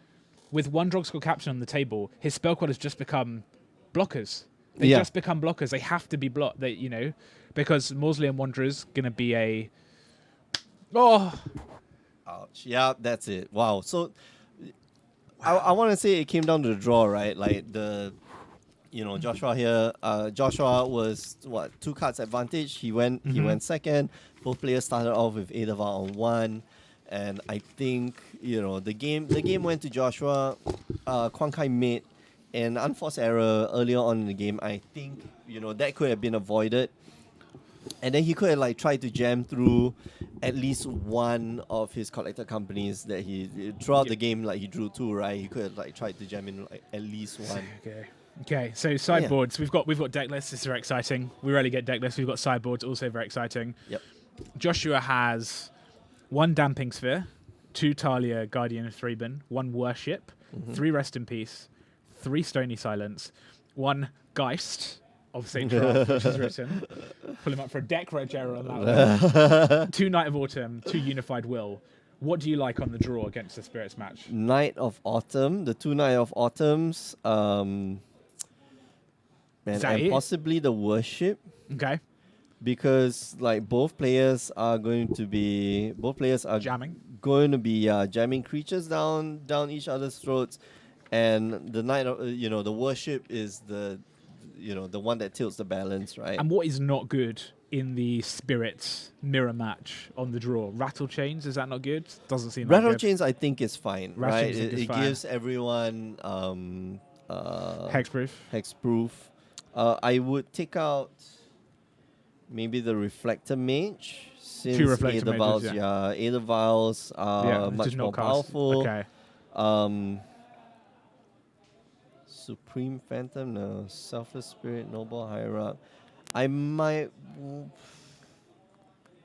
[SPEAKER 2] with one Drogskell captain on the table, his spell quad has just become blockers. They
[SPEAKER 1] Yeah.
[SPEAKER 2] just become blockers. They have to be blocked. They, because Mausoleum Wanderer's gonna be a. Oh,
[SPEAKER 1] Ouch. Yeah, that's it. Wow. So I want to say it came down to the draw, right? Like Joshua here. Joshua was 2 cards advantage. He went second. Both players started off with Aether Vial on 1, and I think the game went to Joshua. Quan Kai made an unforced error earlier on in the game. I think that could have been avoided. And then he could have tried to jam through at least one of his collector companies that he throughout the game he drew 2, right? He could have tried to jam in at least one.
[SPEAKER 2] Okay. So sideboards. We've got deck lists. This is very exciting. We rarely get deck lists. We've got sideboards. Also very exciting.
[SPEAKER 1] Yep.
[SPEAKER 2] Joshua has 1 Damping Sphere, 2 Talia Guardian of Threeben, 1 Worship, 3 Rest in Peace, 3 Stony Silence, 1 Geist of St. Roth, which is written. Pull him up for a deck reg error on that one. 2 Night of Autumn, 2 Unified Will. What do you like on the draw against the Spirits match?
[SPEAKER 1] Night of Autumn, the 2 Night of Autumns, and
[SPEAKER 2] it?
[SPEAKER 1] possibly the Worship,
[SPEAKER 2] Okay.
[SPEAKER 1] because both players are
[SPEAKER 2] Jamming.
[SPEAKER 1] going to be jamming creatures down each other's throats, and the Night of the Worship is the one that tilts the balance, right?
[SPEAKER 2] And what is not good in the Spirits mirror match on the draw? Rattle Chains, is that not good? Doesn't seem
[SPEAKER 1] Rattle
[SPEAKER 2] like good.
[SPEAKER 1] Chains, I think, is fine,
[SPEAKER 2] Rattle
[SPEAKER 1] right?
[SPEAKER 2] Chains, I think, is
[SPEAKER 1] It
[SPEAKER 2] fine.
[SPEAKER 1] gives everyone
[SPEAKER 2] Hexproof.
[SPEAKER 1] hexproof. I would take out maybe the Reflector Mage, since
[SPEAKER 2] 2 Reflector
[SPEAKER 1] Aether
[SPEAKER 2] Mages,
[SPEAKER 1] Vials,
[SPEAKER 2] yeah.
[SPEAKER 1] Aether Vials are
[SPEAKER 2] which
[SPEAKER 1] much
[SPEAKER 2] is
[SPEAKER 1] more
[SPEAKER 2] not cast.
[SPEAKER 1] powerful.
[SPEAKER 2] Okay.
[SPEAKER 1] Supreme Phantom, no. Selfless Spirit, Noble Hierarch. I might.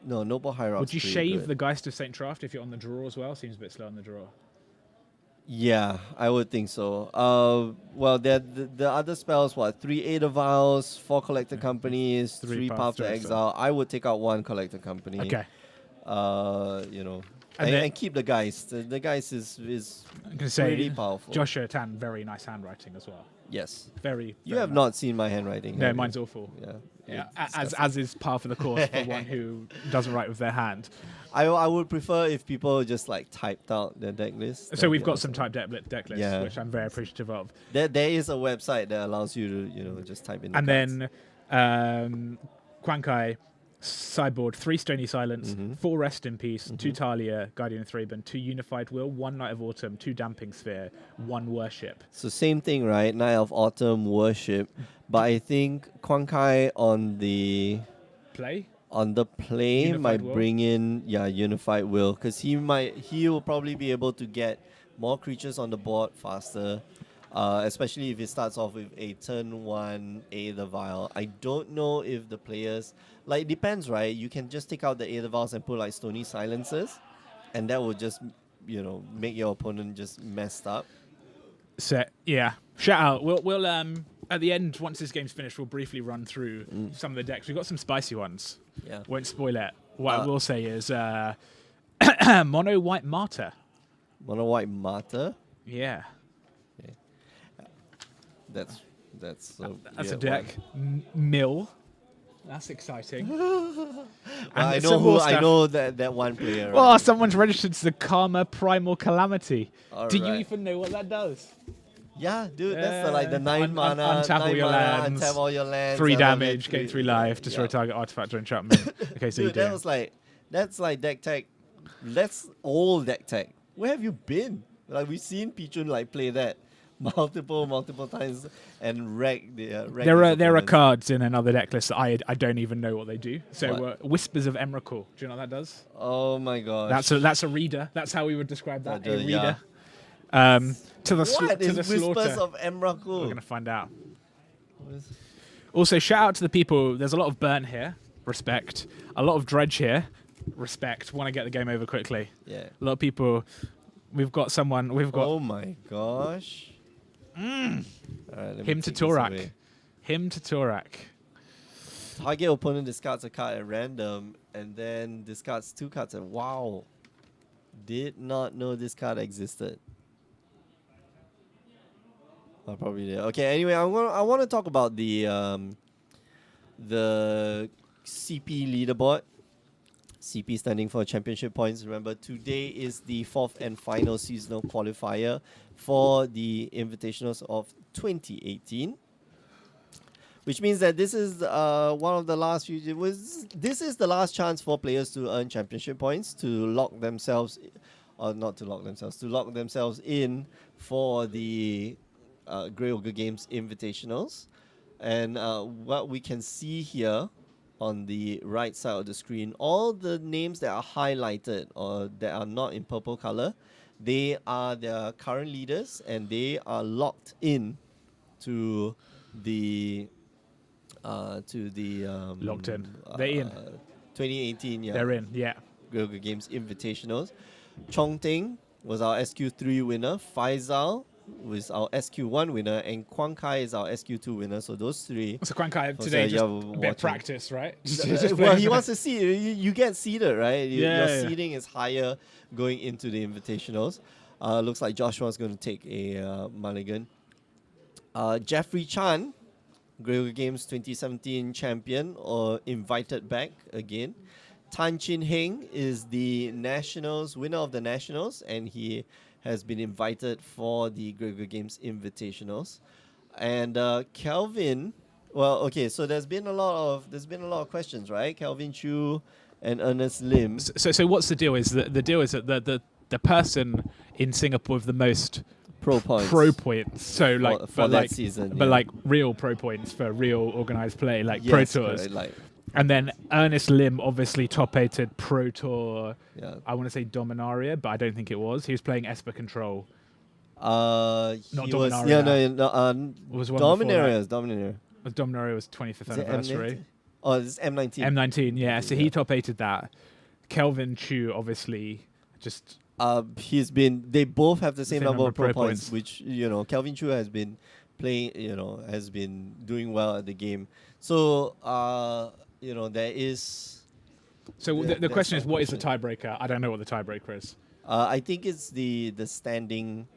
[SPEAKER 1] No, Noble Hierarch.
[SPEAKER 2] Would you shave the Geist of St. Traft if you're on the draw as well? Seems a bit slow on the draw.
[SPEAKER 1] Yeah, I would think so. Well, the other spells, 3 Aether Vials, 4 Collector Companies, 3 Path to Exile. I would take out 1 Collector Company.
[SPEAKER 2] Okay.
[SPEAKER 1] And keep the Geist. The Geist is
[SPEAKER 2] I'm going to
[SPEAKER 1] pretty
[SPEAKER 2] say,
[SPEAKER 1] powerful.
[SPEAKER 2] Joshua Tan, very nice handwriting as well.
[SPEAKER 1] Yes.
[SPEAKER 2] Very.
[SPEAKER 1] You have not seen my handwriting.
[SPEAKER 2] No,
[SPEAKER 1] have you?
[SPEAKER 2] mine's awful.
[SPEAKER 1] Yeah.
[SPEAKER 2] Yeah,
[SPEAKER 1] It's
[SPEAKER 2] as is par for the course for one who doesn't write with their hand.
[SPEAKER 1] I would prefer if people just typed out their deck list.
[SPEAKER 2] So we've
[SPEAKER 1] That'd
[SPEAKER 2] got
[SPEAKER 1] be
[SPEAKER 2] some
[SPEAKER 1] awesome.
[SPEAKER 2] type deck lists,
[SPEAKER 1] Yeah.
[SPEAKER 2] which I'm very appreciative of.
[SPEAKER 1] There is a website that allows you to just type in. The
[SPEAKER 2] And
[SPEAKER 1] cards.
[SPEAKER 2] then Quan Kai, sideboard, 3 Stony Silence, 4 Rest in Peace, 2 Talia, Guardian of Threeben, 2 Unified Will, 1 Night of Autumn, 2 Damping Sphere, 1 Worship.
[SPEAKER 1] So same thing, right? Night of Autumn, Worship, but I think Quan Kai on the
[SPEAKER 2] Play?
[SPEAKER 1] play
[SPEAKER 2] Unified
[SPEAKER 1] might
[SPEAKER 2] Will?
[SPEAKER 1] bring in Unified Will, because he will probably be able to get more creatures on the board faster. Especially if it starts off with a turn 1 Aether Vial. I don't know if the players... it depends, right? You can just take out the Aether Vials and put Stony Silences, and that will just, make your opponent just messed up.
[SPEAKER 2] So, yeah. Shout out. We'll at the end, once this game's finished, we'll briefly run through some of the decks. We've got some spicy ones.
[SPEAKER 1] Yeah.
[SPEAKER 2] Won't spoil it. What I will say is Mono White Martyr.
[SPEAKER 1] Mono White Martyr.
[SPEAKER 2] Yeah.
[SPEAKER 1] That's
[SPEAKER 2] That's a deck. Mill. That's exciting.
[SPEAKER 1] Well,
[SPEAKER 2] And
[SPEAKER 1] I
[SPEAKER 2] some more
[SPEAKER 1] I
[SPEAKER 2] stuff.
[SPEAKER 1] know that one player.
[SPEAKER 2] Oh,
[SPEAKER 1] right?
[SPEAKER 2] someone's registered to the Karma Primal Calamity.
[SPEAKER 1] All
[SPEAKER 2] Do you
[SPEAKER 1] right.
[SPEAKER 2] even know what that does?
[SPEAKER 1] Yeah, dude, that's like the 9 mana,
[SPEAKER 2] untap all
[SPEAKER 1] 9
[SPEAKER 2] your
[SPEAKER 1] mana,
[SPEAKER 2] lands,
[SPEAKER 1] untap all your lands.
[SPEAKER 2] 3
[SPEAKER 1] and then
[SPEAKER 2] damage, gain 3 life, destroy
[SPEAKER 1] yeah.
[SPEAKER 2] target artifact or enchantment. Okay, so you
[SPEAKER 1] Dude,
[SPEAKER 2] do.
[SPEAKER 1] that was like, that's like deck tech. That's old deck tech. Where have you been? Like, we've seen Pichun like play that multiple times and wreck the. Wreck
[SPEAKER 2] There
[SPEAKER 1] his
[SPEAKER 2] are
[SPEAKER 1] opponents.
[SPEAKER 2] cards in another deck list that I don't even know what they do. So
[SPEAKER 1] What?
[SPEAKER 2] Whispers of Emrakul. Do you know what that does?
[SPEAKER 1] Oh my gosh.
[SPEAKER 2] That's a reader. That's how we would describe that. A
[SPEAKER 1] Yeah.
[SPEAKER 2] reader. To the
[SPEAKER 1] What
[SPEAKER 2] to
[SPEAKER 1] is
[SPEAKER 2] the slaughter.
[SPEAKER 1] Whispers of Emrakul?
[SPEAKER 2] We're gonna find out. Also, shout out to the people. There's a lot of burn here. Respect. A lot of dredge here. Respect. Want to get the game over quickly.
[SPEAKER 1] Yeah.
[SPEAKER 2] A lot of people. We've got someone. We've got
[SPEAKER 1] Oh my gosh. Alright, let me
[SPEAKER 2] him to
[SPEAKER 1] take this
[SPEAKER 2] Torak.
[SPEAKER 1] away.
[SPEAKER 2] Him to Torak.
[SPEAKER 1] Target opponent discards a card at random and then discards 2 cards. And wow. Did not know this card existed. I probably did. Okay, anyway, I want to talk about the CP leaderboard. CP standing for Championship Points. Remember, today is the 4th and final seasonal qualifier for the Invitationals of 2018. Which means that this is one of the last few. This is the last chance for players to earn championship points to lock themselves, or not to lock themselves, to lock themselves in for the Grey Ogre Games Invitationals. And what we can see here on the right side of the screen, all the names that are highlighted or that are not in purple color, they are their current leaders, and they are locked in to the.
[SPEAKER 2] Locked in. They're in.
[SPEAKER 1] 2018, yeah.
[SPEAKER 2] They're in. Yeah.
[SPEAKER 1] Grey Ogre Games Invitationals. Chongting was our SQ3 winner. Faisal was our SQ1 winner, and Quang Kai is our SQ2 winner. So those 3.
[SPEAKER 2] So Quankai
[SPEAKER 1] For
[SPEAKER 2] today
[SPEAKER 1] the-
[SPEAKER 2] just
[SPEAKER 1] yeah,
[SPEAKER 2] a bit of
[SPEAKER 1] watching.
[SPEAKER 2] practice, right?
[SPEAKER 1] Well, he wants to see you get seeded, right?
[SPEAKER 2] Yeah,
[SPEAKER 1] Your
[SPEAKER 2] yeah.
[SPEAKER 1] seeding is higher going into the Invitationals. Looks like Joshua's going to take a mulligan. Jeffrey Chan, Grey Ogre Games 2017 champion, or invited back again. Tan Chin Heng is the Nationals winner of the Nationals, and he has been invited for the Grey Ogre Games Invitationals. And Kelvin, well, okay, so there's been a lot of questions, right? Kelvin Chu and Ernest Lim.
[SPEAKER 2] So what's the deal? Is the deal is that the person in Singapore with the most
[SPEAKER 1] Pro points.
[SPEAKER 2] pro points. So like
[SPEAKER 1] for
[SPEAKER 2] but
[SPEAKER 1] that
[SPEAKER 2] like
[SPEAKER 1] season,
[SPEAKER 2] but
[SPEAKER 1] yeah.
[SPEAKER 2] like real pro points for real organized play, like
[SPEAKER 1] Yes,
[SPEAKER 2] pro tours.
[SPEAKER 1] correct, like,
[SPEAKER 2] And then Ernest Lim obviously top-8'd Pro Tour,
[SPEAKER 1] yeah.
[SPEAKER 2] I want to say Dominaria, but I don't think it was. He was playing Esper Control.
[SPEAKER 1] Not
[SPEAKER 2] Not
[SPEAKER 1] he was,
[SPEAKER 2] Dominaria.
[SPEAKER 1] yeah, no,
[SPEAKER 2] Was one before
[SPEAKER 1] Dominaria, Dominaria.
[SPEAKER 2] Dominaria was 25th
[SPEAKER 1] Is it
[SPEAKER 2] anniversary.
[SPEAKER 1] M19? Oh, this is M19.
[SPEAKER 2] M19, yeah. So
[SPEAKER 1] Yeah.
[SPEAKER 2] he top-8'd that. Kelvin Chu obviously just...
[SPEAKER 1] They both have the same number of pro points,
[SPEAKER 2] points.
[SPEAKER 1] which, Kelvin Chu has been playing, has been doing well at the game. So, there is...
[SPEAKER 2] So
[SPEAKER 1] Yeah,
[SPEAKER 2] the question is,
[SPEAKER 1] that's my
[SPEAKER 2] what is the
[SPEAKER 1] question.
[SPEAKER 2] tiebreaker? I don't know what the tiebreaker is.
[SPEAKER 1] I think it's the standing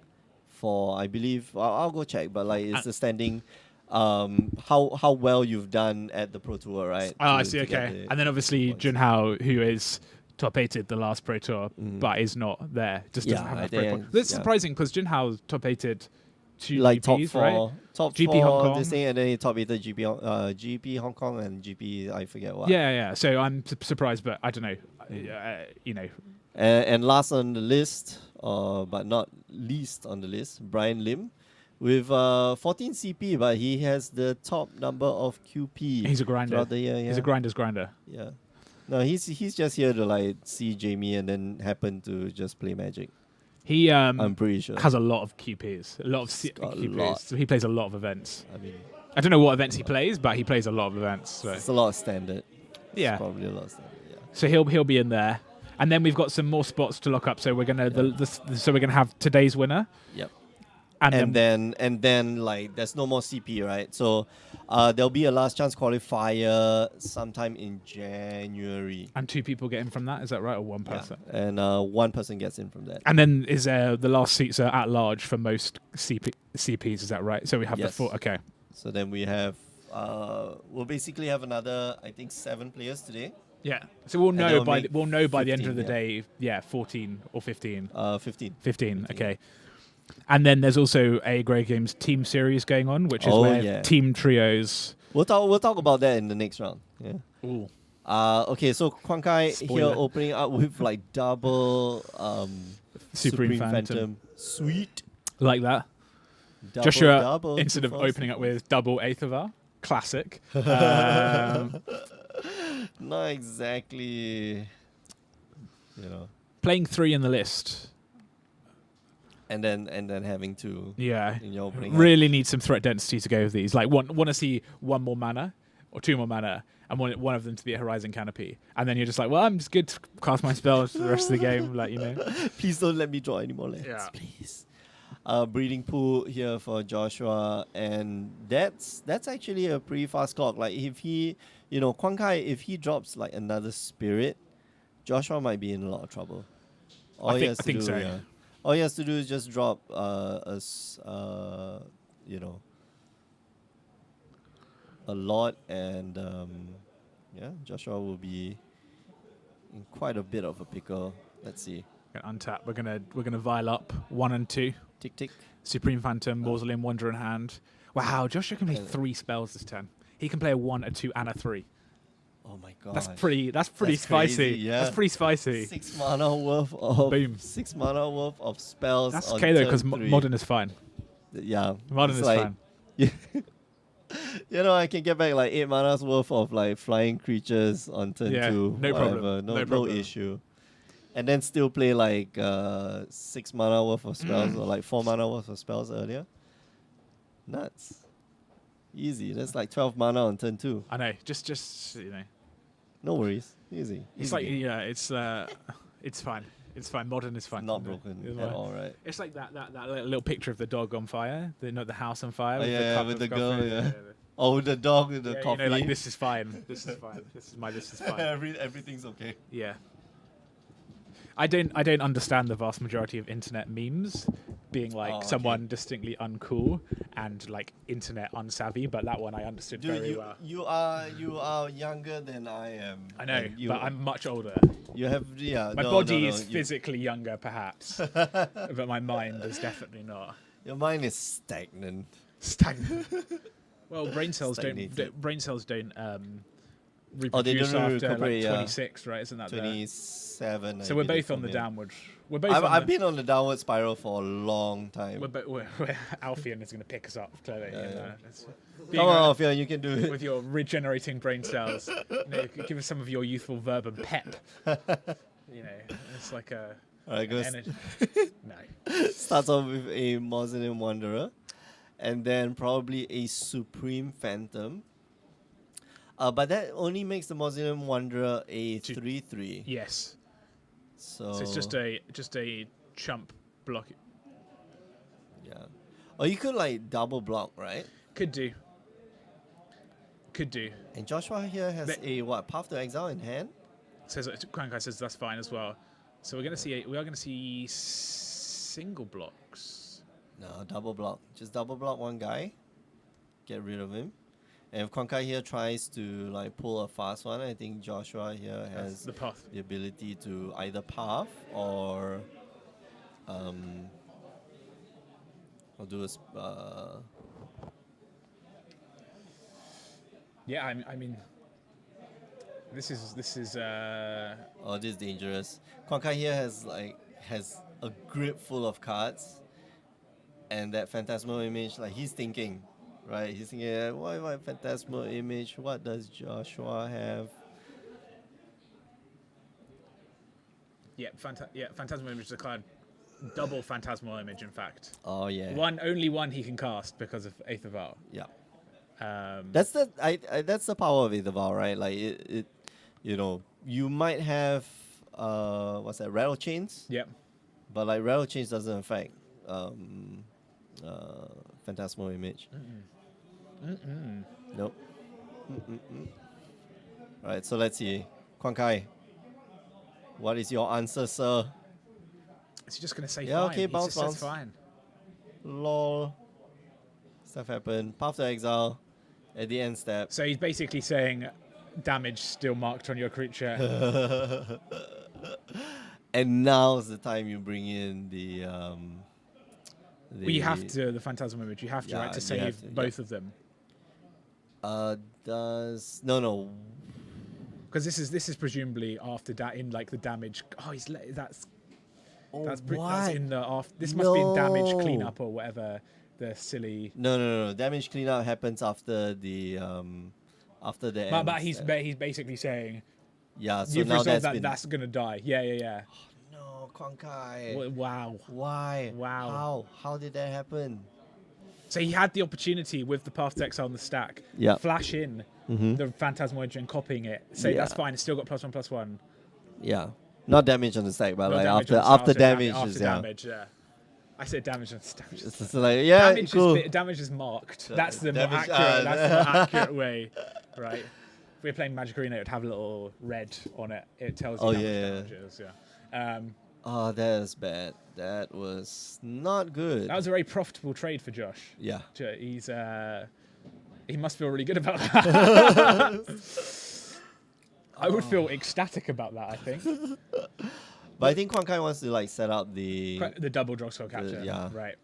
[SPEAKER 1] for, I believe, I'll go check, but like it's the standing, how well you've done at the Pro Tour, right?
[SPEAKER 2] Oh, I
[SPEAKER 1] to-
[SPEAKER 2] see,
[SPEAKER 1] to get
[SPEAKER 2] okay.
[SPEAKER 1] the
[SPEAKER 2] And then obviously
[SPEAKER 1] points.
[SPEAKER 2] Junhao, who is top-8'd the last Pro Tour,
[SPEAKER 1] Mhm.
[SPEAKER 2] but is not there. Just
[SPEAKER 1] Yeah,
[SPEAKER 2] doesn't have
[SPEAKER 1] I
[SPEAKER 2] enough pro
[SPEAKER 1] think-
[SPEAKER 2] points. That's
[SPEAKER 1] yeah.
[SPEAKER 2] surprising because Junhao top-8'd 2
[SPEAKER 1] like top
[SPEAKER 2] GPs,
[SPEAKER 1] 4,
[SPEAKER 2] right?
[SPEAKER 1] top
[SPEAKER 2] GP
[SPEAKER 1] 4
[SPEAKER 2] Hong Kong.
[SPEAKER 1] this thing, and then he top 8 GP Hong Kong and GP I forget what.
[SPEAKER 2] Yeah. So I'm surprised, but I don't know.
[SPEAKER 1] And last on the list, but not least on the list, Brian Lim, with 14 CP, but he has the top number of QP.
[SPEAKER 2] He's a grinder.
[SPEAKER 1] throughout the year. Yeah.
[SPEAKER 2] He's a grinder's grinder.
[SPEAKER 1] Yeah. No, he's just here to like see Jamie and then happen to just play Magic.
[SPEAKER 2] He
[SPEAKER 1] I'm pretty sure.
[SPEAKER 2] has a lot of QPs, a lot of
[SPEAKER 1] He's got a
[SPEAKER 2] QPs.
[SPEAKER 1] lot.
[SPEAKER 2] So he plays a lot of events.
[SPEAKER 1] I mean,
[SPEAKER 2] I don't know what events he plays, but he plays a lot of events. So
[SPEAKER 1] it's a lot of standard.
[SPEAKER 2] yeah,
[SPEAKER 1] It's probably a lot of standard. Yeah.
[SPEAKER 2] so he'll be in there. And then we've got some more spots to lock up. So we're gonna so we're gonna have today's winner.
[SPEAKER 1] Yep.
[SPEAKER 2] And,
[SPEAKER 1] And then like there's no more CP, right? So there'll be a last chance qualifier sometime in January.
[SPEAKER 2] and 2 people get in from that. Is that right, or one
[SPEAKER 1] Yeah.
[SPEAKER 2] person?
[SPEAKER 1] And one person gets in from that.
[SPEAKER 2] And then is the last seats are at large for most CPs? Is that right? So we have the
[SPEAKER 1] Yes.
[SPEAKER 2] 4. Okay.
[SPEAKER 1] So then we have we'll basically have another, I think, 7 players today.
[SPEAKER 2] Yeah. So we'll know
[SPEAKER 1] they'll
[SPEAKER 2] by
[SPEAKER 1] make
[SPEAKER 2] the end of
[SPEAKER 1] 15,
[SPEAKER 2] the
[SPEAKER 1] yeah.
[SPEAKER 2] day. Yeah, 14 or 15.
[SPEAKER 1] 15.
[SPEAKER 2] 15. Okay. And then there's also a Grey Games team series going on, which is
[SPEAKER 1] Oh,
[SPEAKER 2] where
[SPEAKER 1] yeah.
[SPEAKER 2] team trios.
[SPEAKER 1] We'll talk about that in the next round. Yeah.
[SPEAKER 2] Ooh.
[SPEAKER 1] Okay, so Quan Kai here
[SPEAKER 2] Spoiler.
[SPEAKER 1] opening up with like double
[SPEAKER 2] Supreme Phantom.
[SPEAKER 1] Sweet.
[SPEAKER 2] Like that.
[SPEAKER 1] Double,
[SPEAKER 2] Joshua,
[SPEAKER 1] double,
[SPEAKER 2] instead
[SPEAKER 1] two
[SPEAKER 2] of
[SPEAKER 1] false,
[SPEAKER 2] opening
[SPEAKER 1] two
[SPEAKER 2] up
[SPEAKER 1] false.
[SPEAKER 2] with double Aether, classic.
[SPEAKER 1] Not exactly,
[SPEAKER 2] Playing 3 in the list.
[SPEAKER 1] and then having two
[SPEAKER 2] Yeah.
[SPEAKER 1] in your opening.
[SPEAKER 2] Really need some threat density to go with these. Like, want to see 1 more mana or 2 more mana, and want one of them to be a Horizon Canopy. And then you're just like, well, I'm just good to cast my spells for the rest of the game. Like,
[SPEAKER 1] Please don't let me draw any more lands,
[SPEAKER 2] Yeah.
[SPEAKER 1] please. Breeding pool here for Joshua, and that's actually a pretty fast clock. Like if he, Quan Kai, if he drops like another spirit, Joshua might be in a lot of trouble. All
[SPEAKER 2] I
[SPEAKER 1] he has to
[SPEAKER 2] think
[SPEAKER 1] do,
[SPEAKER 2] so.
[SPEAKER 1] yeah. All he has to do is just drop a lot, and Joshua will be in quite a bit of a pickle. Let's see.
[SPEAKER 2] Untap. We're gonna vial up 1 and 2.
[SPEAKER 1] Tick tick.
[SPEAKER 2] Supreme Phantom, Mausoleum Wanderer in hand. Wow, Joshua can play
[SPEAKER 1] And-
[SPEAKER 2] 3 spells this turn. He can play a 1, a 2, and a 3.
[SPEAKER 1] Oh my god.
[SPEAKER 2] That's pretty
[SPEAKER 1] That's
[SPEAKER 2] spicy.
[SPEAKER 1] crazy, yeah.
[SPEAKER 2] That's pretty spicy.
[SPEAKER 1] 6 mana worth of
[SPEAKER 2] Boom.
[SPEAKER 1] 6 mana worth of spells.
[SPEAKER 2] That's
[SPEAKER 1] on
[SPEAKER 2] okay though,
[SPEAKER 1] turn
[SPEAKER 2] because
[SPEAKER 1] 3.
[SPEAKER 2] modern is fine.
[SPEAKER 1] Yeah.
[SPEAKER 2] Modern
[SPEAKER 1] it's
[SPEAKER 2] is
[SPEAKER 1] like,
[SPEAKER 2] fine.
[SPEAKER 1] I can get back like 8 mana's worth of like flying creatures on turn
[SPEAKER 2] Yeah,
[SPEAKER 1] 2.
[SPEAKER 2] no problem,
[SPEAKER 1] whatever,
[SPEAKER 2] no
[SPEAKER 1] No
[SPEAKER 2] problem.
[SPEAKER 1] issue. And then still play like 6 mana worth of spells or like 4 mana worth of spells earlier. Nuts. Easy. That's like 12 mana on turn 2.
[SPEAKER 2] I know. Just
[SPEAKER 1] No worries. Easy.
[SPEAKER 2] it's
[SPEAKER 1] Easy
[SPEAKER 2] like
[SPEAKER 1] game.
[SPEAKER 2] it's fine. It's fine. Modern is fine.
[SPEAKER 1] Not broken
[SPEAKER 2] It's
[SPEAKER 1] at
[SPEAKER 2] fine.
[SPEAKER 1] all, right?
[SPEAKER 2] It's like that little picture of the dog on fire, the house on fire.
[SPEAKER 1] Oh,
[SPEAKER 2] with the
[SPEAKER 1] yeah,
[SPEAKER 2] cup
[SPEAKER 1] with
[SPEAKER 2] of
[SPEAKER 1] the
[SPEAKER 2] coffee.
[SPEAKER 1] girl, yeah. Oh, the dog with the
[SPEAKER 2] Yeah,
[SPEAKER 1] coffee.
[SPEAKER 2] like this is fine. This is fine. This is fine.
[SPEAKER 1] Everything's okay.
[SPEAKER 2] Yeah. I don't understand the vast majority of internet memes being like
[SPEAKER 1] Oh, okay.
[SPEAKER 2] someone distinctly uncool and like internet unsavvy, but that one I understood
[SPEAKER 1] Dude,
[SPEAKER 2] very well.
[SPEAKER 1] you are younger than I am.
[SPEAKER 2] I know,
[SPEAKER 1] and you,
[SPEAKER 2] but I'm much older.
[SPEAKER 1] You have
[SPEAKER 2] My
[SPEAKER 1] no,
[SPEAKER 2] body
[SPEAKER 1] no,
[SPEAKER 2] is
[SPEAKER 1] you-
[SPEAKER 2] physically younger, perhaps, but my mind is definitely not.
[SPEAKER 1] Your mind is stagnant.
[SPEAKER 2] Stagnant. Well, brain cells
[SPEAKER 1] Stagnated.
[SPEAKER 2] don't
[SPEAKER 1] Oh, they
[SPEAKER 2] reproduce
[SPEAKER 1] don't
[SPEAKER 2] after
[SPEAKER 1] recuperate,
[SPEAKER 2] like
[SPEAKER 1] yeah.
[SPEAKER 2] 26, right? Isn't that the
[SPEAKER 1] 27.
[SPEAKER 2] So
[SPEAKER 1] I
[SPEAKER 2] we're
[SPEAKER 1] believe,
[SPEAKER 2] both on
[SPEAKER 1] from
[SPEAKER 2] the
[SPEAKER 1] here.
[SPEAKER 2] downward. We're both.
[SPEAKER 1] I've been on the downward spiral for a long time.
[SPEAKER 2] We're Alfian is going to pick us up clearly.
[SPEAKER 1] Yeah, yeah.
[SPEAKER 2] It's-
[SPEAKER 1] Come
[SPEAKER 2] being
[SPEAKER 1] on, Alfia, you can do it.
[SPEAKER 2] with your regenerating brain cells. Give us some of your youthful verb and pep. It's like a
[SPEAKER 1] All right, go.
[SPEAKER 2] energy. No.
[SPEAKER 1] Starts off with a Mausoleum Wanderer, and then probably a Supreme Phantom. But that only makes the Mausoleum Wanderer a 3/3.
[SPEAKER 2] Yes.
[SPEAKER 1] So
[SPEAKER 2] So it's just a chump block.
[SPEAKER 1] yeah. Or you could like double block, right?
[SPEAKER 2] Could do.
[SPEAKER 1] And Joshua here has
[SPEAKER 2] But-
[SPEAKER 1] a what? Path to Exile in hand.
[SPEAKER 2] Says Krankai says that's fine as well. So we are gonna see single blocks.
[SPEAKER 1] No, double block. Just double block one guy. Get rid of him. And if Kwankai here tries to like pull a fast one, I think Joshua here
[SPEAKER 2] That's
[SPEAKER 1] has
[SPEAKER 2] the path.
[SPEAKER 1] the ability to either path or do a
[SPEAKER 2] Yeah, I mean, this is
[SPEAKER 1] oh, this is dangerous. Kwankai here has a grip full of cards, and that Phantasmal Image, like he's thinking, right? He's thinking, what Phantasmal Image? What does Joshua have?
[SPEAKER 2] Phantasmal Image is a card. Double Phantasmal Image, in fact.
[SPEAKER 1] Oh yeah,
[SPEAKER 2] Only one he can cast because of Eighth of Val.
[SPEAKER 1] yeah.
[SPEAKER 2] Um,
[SPEAKER 1] That's the power of Etherval, right? Like it you might have what's that, rattle chains,
[SPEAKER 2] Yep.
[SPEAKER 1] but like rattle chains doesn't affect Phantasmal Image. Nope. Right, so let's see. Kwankai, what is your answer, sir?
[SPEAKER 2] Is he just going to say
[SPEAKER 1] Yeah,
[SPEAKER 2] fine?
[SPEAKER 1] okay,
[SPEAKER 2] He
[SPEAKER 1] bounce,
[SPEAKER 2] just says
[SPEAKER 1] bounce.
[SPEAKER 2] fine.
[SPEAKER 1] Lol. Stuff happened. Path to Exile at the end step.
[SPEAKER 2] So he's basically saying damage still marked on your creature.
[SPEAKER 1] And now's the time you bring in
[SPEAKER 2] Well, you have to, the Phantasmal Image, you have to,
[SPEAKER 1] Yeah,
[SPEAKER 2] right, to
[SPEAKER 1] you have
[SPEAKER 2] save
[SPEAKER 1] to, yeah.
[SPEAKER 2] both of them.
[SPEAKER 1] No.
[SPEAKER 2] Because this is presumably after that in like the damage. Oh, that's
[SPEAKER 1] Oh,
[SPEAKER 2] that's
[SPEAKER 1] what?
[SPEAKER 2] in the after. This must be in damage
[SPEAKER 1] No.
[SPEAKER 2] cleanup or whatever. The silly.
[SPEAKER 1] No. Damage cleanup happens after the
[SPEAKER 2] But
[SPEAKER 1] end
[SPEAKER 2] he's
[SPEAKER 1] step.
[SPEAKER 2] he's basically saying
[SPEAKER 1] Yeah, so
[SPEAKER 2] you've
[SPEAKER 1] now
[SPEAKER 2] resolved
[SPEAKER 1] that's been.
[SPEAKER 2] that's gonna die. Yeah.
[SPEAKER 1] No, Kwankai.
[SPEAKER 2] Wow.
[SPEAKER 1] Why?
[SPEAKER 2] Wow.
[SPEAKER 1] How did that happen?
[SPEAKER 2] So he had the opportunity with the Path to Exile on the stack.
[SPEAKER 1] Yeah.
[SPEAKER 2] Flash in the Phantasmal Image and copying it. Say that's
[SPEAKER 1] Yeah.
[SPEAKER 2] fine. It's still got +1/+1.
[SPEAKER 1] Yeah. Not damage on the stack, but
[SPEAKER 2] Not
[SPEAKER 1] like
[SPEAKER 2] damage
[SPEAKER 1] after
[SPEAKER 2] on
[SPEAKER 1] damage
[SPEAKER 2] after
[SPEAKER 1] is
[SPEAKER 2] damage. Yeah. I said damage on damage.
[SPEAKER 1] It's just like yeah,
[SPEAKER 2] Damage
[SPEAKER 1] cool.
[SPEAKER 2] damage is marked. That's the more
[SPEAKER 1] Damage-
[SPEAKER 2] accurate. That's the more accurate way, right? If we're playing Magic Arena, it would have a little red on it. It tells you
[SPEAKER 1] Oh,
[SPEAKER 2] how
[SPEAKER 1] yeah.
[SPEAKER 2] much damage it is. Yeah.
[SPEAKER 1] Oh, that is bad. That was not good.
[SPEAKER 2] That was a very profitable trade for Josh.
[SPEAKER 1] Yeah.
[SPEAKER 2] He's he must feel really good about that. I would feel ecstatic about that. I think
[SPEAKER 1] But I think Kwankai wants to like set up the
[SPEAKER 2] double draw score capture.
[SPEAKER 1] yeah.
[SPEAKER 2] Right.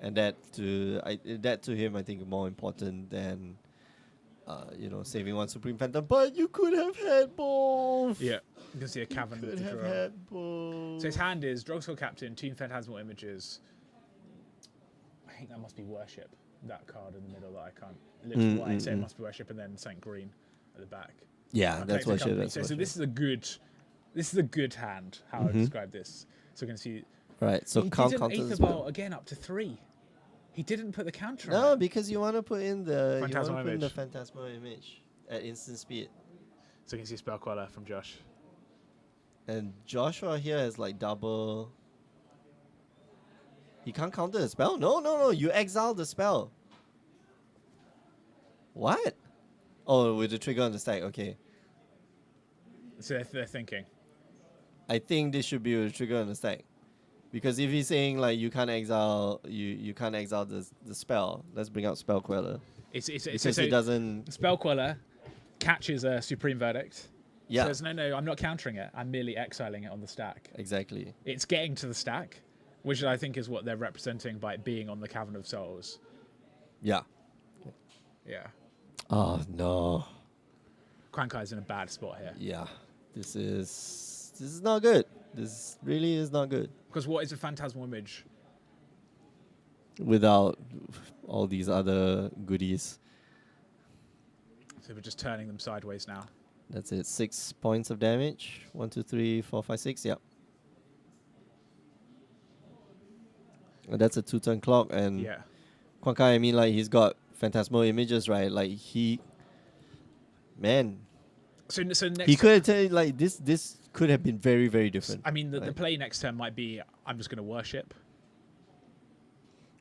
[SPEAKER 1] and that to him I think more important than saving one Supreme Phantom. But you could have had both.
[SPEAKER 2] Yeah. You can see a cavern
[SPEAKER 1] Could
[SPEAKER 2] with the
[SPEAKER 1] have
[SPEAKER 2] draw.
[SPEAKER 1] had both.
[SPEAKER 2] So his hand is Drogskull Captain, 2 Phantasmal Images. I think that must be Worship, that card in the middle that I can't. It looks white, so it must be Worship, and then something green at the back.
[SPEAKER 1] Yeah, that's
[SPEAKER 2] Collector
[SPEAKER 1] what
[SPEAKER 2] Company.
[SPEAKER 1] That's
[SPEAKER 2] so,
[SPEAKER 1] what
[SPEAKER 2] so this is a good hand, how I describe this. So we're going to see.
[SPEAKER 1] Right, so
[SPEAKER 2] he
[SPEAKER 1] count
[SPEAKER 2] did an
[SPEAKER 1] counters.
[SPEAKER 2] Aether Vial again up to 3. He didn't put the counter on
[SPEAKER 1] No,
[SPEAKER 2] it.
[SPEAKER 1] because you want to put in the
[SPEAKER 2] Phantasmal Image.
[SPEAKER 1] Phantasmal Image at instant speed.
[SPEAKER 2] So you can see Spell Queller from Josh.
[SPEAKER 1] And Joshua here has like double. He can't counter the spell? No. You exile the spell. What? Oh, with the trigger on the stack. Okay.
[SPEAKER 2] So they're thinking.
[SPEAKER 1] I think this should be with the trigger on the stack. Because if he's saying like you can't exile you can't exile the spell, let's bring out Spell Queller. Because he doesn't.
[SPEAKER 2] Spell Queller catches a Supreme Verdict.
[SPEAKER 1] Yeah.
[SPEAKER 2] Says, no, I'm not countering it. I'm merely exiling it on the stack.
[SPEAKER 1] Exactly.
[SPEAKER 2] It's getting to the stack, which I think is what they're representing by it being on the Cavern of Souls.
[SPEAKER 1] Yeah.
[SPEAKER 2] Yeah.
[SPEAKER 1] Oh no.
[SPEAKER 2] Kwankai's in a bad spot here.
[SPEAKER 1] Yeah. This is not good. This really is not good.
[SPEAKER 2] Because what is a Phantasmal Image?
[SPEAKER 1] Without all these other goodies.
[SPEAKER 2] So we're just turning them sideways now.
[SPEAKER 1] That's it. 6 points of damage. 1, 2, 3, 4, 5, 6. Yep. And that's a 2-turn clock. And
[SPEAKER 2] Yeah.
[SPEAKER 1] Kwankai, I mean, like, he's got Phantasmal Images, right? Like, man,
[SPEAKER 2] So next.
[SPEAKER 1] he could have taken, like, this could have been very, very different.
[SPEAKER 2] I mean, the
[SPEAKER 1] right?
[SPEAKER 2] play next turn might be I'm just going to worship.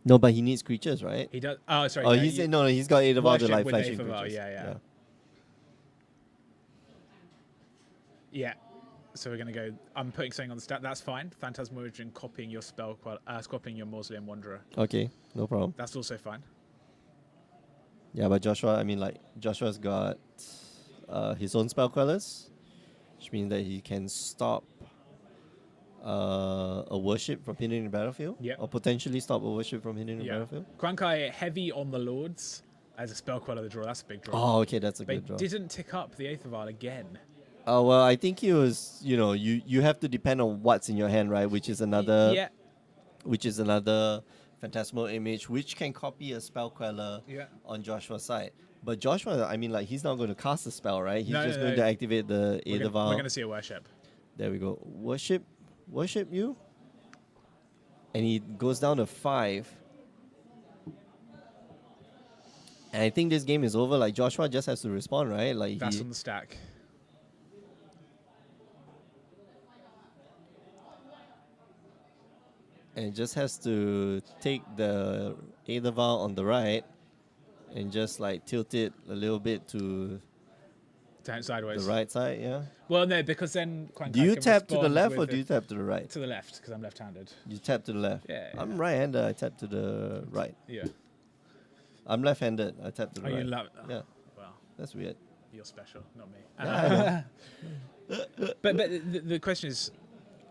[SPEAKER 1] No, but he needs creatures, right?
[SPEAKER 2] He does. Oh, sorry.
[SPEAKER 1] Oh,
[SPEAKER 2] no,
[SPEAKER 1] he's got 8 of all the
[SPEAKER 2] worship
[SPEAKER 1] life
[SPEAKER 2] with
[SPEAKER 1] flashing
[SPEAKER 2] Aether Vial,
[SPEAKER 1] creatures.
[SPEAKER 2] yeah. Yeah. So we're going to go. I'm putting something on the stat. That's fine. Phantasmal Image and copying your copying your Mausoleum Wanderer.
[SPEAKER 1] Okay, no problem.
[SPEAKER 2] That's also fine.
[SPEAKER 1] Yeah, but Joshua, I mean, like, Joshua's got his own spell quellers, which means that he can stop a worship from hitting the battlefield.
[SPEAKER 2] Yep.
[SPEAKER 1] Or potentially stop a worship from hitting the battlefield.
[SPEAKER 2] Kwankai heavy on the Lords as a spell queller the draw. That's a big draw.
[SPEAKER 1] Oh, okay, that's a
[SPEAKER 2] They
[SPEAKER 1] good draw.
[SPEAKER 2] didn't tick up the Aether Vial again.
[SPEAKER 1] Oh, well, I think he was, you have to depend on what's in your hand, right? Which is another
[SPEAKER 2] Yeah.
[SPEAKER 1] Phantasmal Image, which can copy a spell queller
[SPEAKER 2] Yeah.
[SPEAKER 1] on Joshua's side. But Joshua, I mean, like, he's not going to cast a spell, right? He's
[SPEAKER 2] No,
[SPEAKER 1] just
[SPEAKER 2] no,
[SPEAKER 1] going
[SPEAKER 2] no.
[SPEAKER 1] to activate the
[SPEAKER 2] We're
[SPEAKER 1] Aether Vial.
[SPEAKER 2] going to see a worship.
[SPEAKER 1] There we go. Worship you. And he goes down to 5. And I think this game is over. Like, Joshua just has to respond, right? Like,
[SPEAKER 2] That's on the stack.
[SPEAKER 1] and just has to take the Aether Vial on the right and just like tilt it a little bit to
[SPEAKER 2] Turn it sideways.
[SPEAKER 1] the right side, yeah.
[SPEAKER 2] Well, no, because then Kwankai
[SPEAKER 1] Do you
[SPEAKER 2] can
[SPEAKER 1] tap to the
[SPEAKER 2] respond
[SPEAKER 1] left or
[SPEAKER 2] with
[SPEAKER 1] do you tap to the right?
[SPEAKER 2] to the left? Because I'm left-handed.
[SPEAKER 1] You tap to the left.
[SPEAKER 2] Yeah.
[SPEAKER 1] I'm right-hander, I tap to the right.
[SPEAKER 2] Yeah.
[SPEAKER 1] I'm left-handed, I tap to the
[SPEAKER 2] Oh,
[SPEAKER 1] right.
[SPEAKER 2] you love.
[SPEAKER 1] Yeah,
[SPEAKER 2] Well,
[SPEAKER 1] that's weird.
[SPEAKER 2] you're special, not me.
[SPEAKER 1] Yeah, I know.
[SPEAKER 2] But the question is,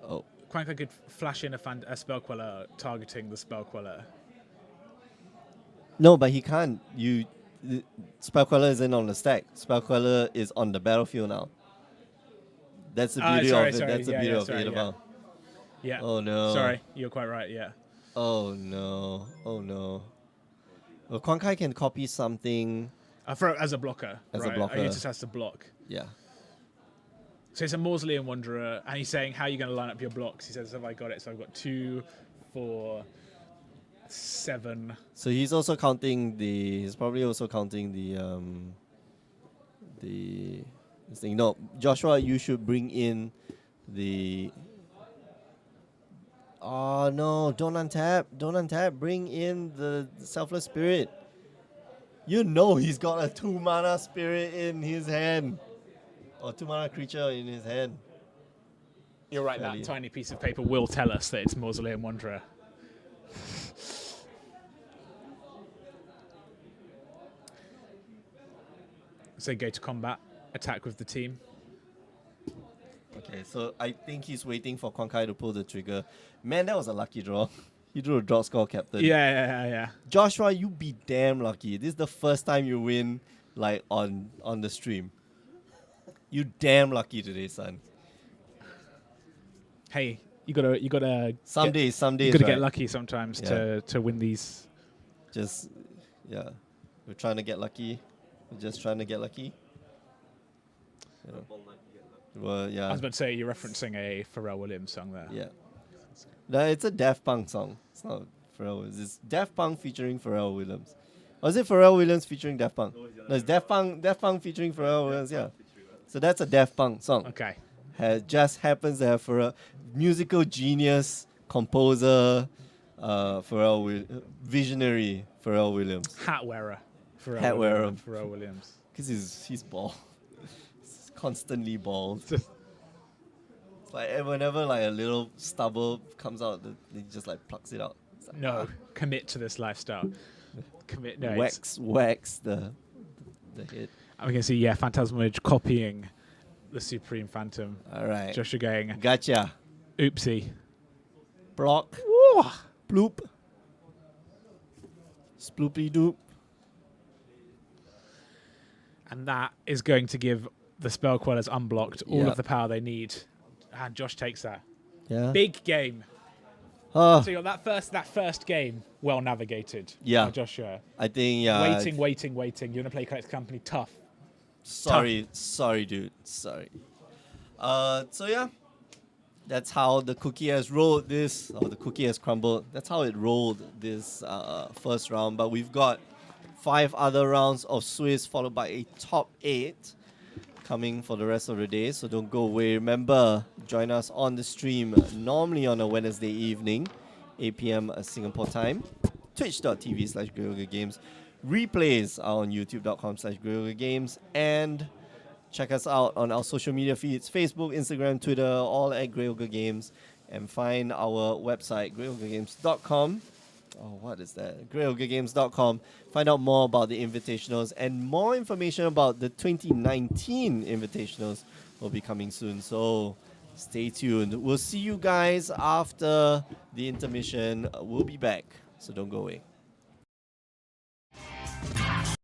[SPEAKER 1] Oh,
[SPEAKER 2] Quankai could flash in a spell queller targeting the spell queller.
[SPEAKER 1] No, but he can't. Spell Queller isn't on the stack. Spell Queller is on the battlefield now. That's the beauty of it. That's the beauty of it about.
[SPEAKER 2] Yeah.
[SPEAKER 1] Oh no.
[SPEAKER 2] Sorry, you're quite right. Yeah.
[SPEAKER 1] Oh no. Oh no. Well, Quankai can copy something.
[SPEAKER 2] As a blocker.
[SPEAKER 1] As a
[SPEAKER 2] right.
[SPEAKER 1] blocker.
[SPEAKER 2] He just has to block.
[SPEAKER 1] Yeah.
[SPEAKER 2] So it's a Mausoleum Wanderer, and he's saying, how are you going to line up your blocks? He says, have I got it? So I've got 2, 4, 7.
[SPEAKER 1] So he's also counting he's probably also counting this thing. No, Joshua, you should bring in the. Oh no! Don't untap! Don't untap! Bring in the Selfless Spirit. You know he's got a 2-mana spirit in his hand, or 2-mana creature in his hand.
[SPEAKER 2] You're right.
[SPEAKER 1] Fairly.
[SPEAKER 2] That tiny piece of paper will tell us that it's Mausoleum Wanderer. So go to combat, attack with the team.
[SPEAKER 1] Okay, so I think he's waiting for Quankai to pull the trigger. Man, that was a lucky draw. He drew a draw score captain.
[SPEAKER 2] Yeah.
[SPEAKER 1] Joshua, you be damn lucky. This is the first time you win like on the stream. You damn lucky today, son.
[SPEAKER 2] Hey, you gotta.
[SPEAKER 1] Some days,
[SPEAKER 2] You gotta
[SPEAKER 1] right?
[SPEAKER 2] get lucky sometimes to win these.
[SPEAKER 1] Just, yeah. We're trying to get lucky. We're just trying to get lucky. You know. Well, yeah.
[SPEAKER 2] I was about to say you're referencing a Pharrell Williams song there.
[SPEAKER 1] Yeah. No, it's a Daft Punk song. It's not Pharrell Williams. It's Daft Punk featuring Pharrell Williams. Or is it Pharrell Williams featuring Daft Punk? No, it's Daft Punk featuring Pharrell Williams, yeah. So that's a Daft Punk song.
[SPEAKER 2] Okay.
[SPEAKER 1] Just happens to have Pharrell, musical genius, composer, visionary Pharrell Williams.
[SPEAKER 2] Hat wearer.
[SPEAKER 1] Hat wearer.
[SPEAKER 2] Pharrell Williams.
[SPEAKER 1] Because he's bald. He's constantly bald. Like whenever like a little stubble comes out, he just like plucks it out. Like,
[SPEAKER 2] No, commit to this lifestyle. Commit. No,
[SPEAKER 1] wax the hit.
[SPEAKER 2] we can see, Phantasmage copying the Supreme Phantom.
[SPEAKER 1] All right.
[SPEAKER 2] Joshua going,
[SPEAKER 1] Gotcha.
[SPEAKER 2] oopsie.
[SPEAKER 1] Block.
[SPEAKER 2] Woo!
[SPEAKER 1] Bloop. Sploopy doop.
[SPEAKER 2] And that is going to give the spell quellers unblocked all
[SPEAKER 1] Yeah.
[SPEAKER 2] of the power they need. And Josh takes that.
[SPEAKER 1] Yeah.
[SPEAKER 2] Big game.
[SPEAKER 1] Oh,
[SPEAKER 2] So you got that first game well navigated.
[SPEAKER 1] Yeah.
[SPEAKER 2] by Joshua.
[SPEAKER 1] I think
[SPEAKER 2] Waiting. You're gonna play Collective Company tough.
[SPEAKER 1] Sorry, dude. Sorry. So yeah, that's how the cookie has rolled this, or the cookie has crumbled. That's how it rolled this first round. But we've got 5 other rounds of Swiss, followed by a top 8 coming for the rest of the day. So don't go away. Remember, join us on the stream normally on a Wednesday evening, 8 p.m. Singapore time. Twitch.tv/GreyOgreGames. Replays are on youtube.com/GreyOgreGames. And check us out on our social media feeds, Facebook, Instagram, Twitter, all at GreyOgreGames. And find our website, GreyOgreGames.com. Oh, what is that? GreyOgreGames.com. Find out more about the invitationals, and more information about the 2019 invitationals will be coming soon. So stay tuned. We'll see you guys after the intermission. We'll be back, so don't go away.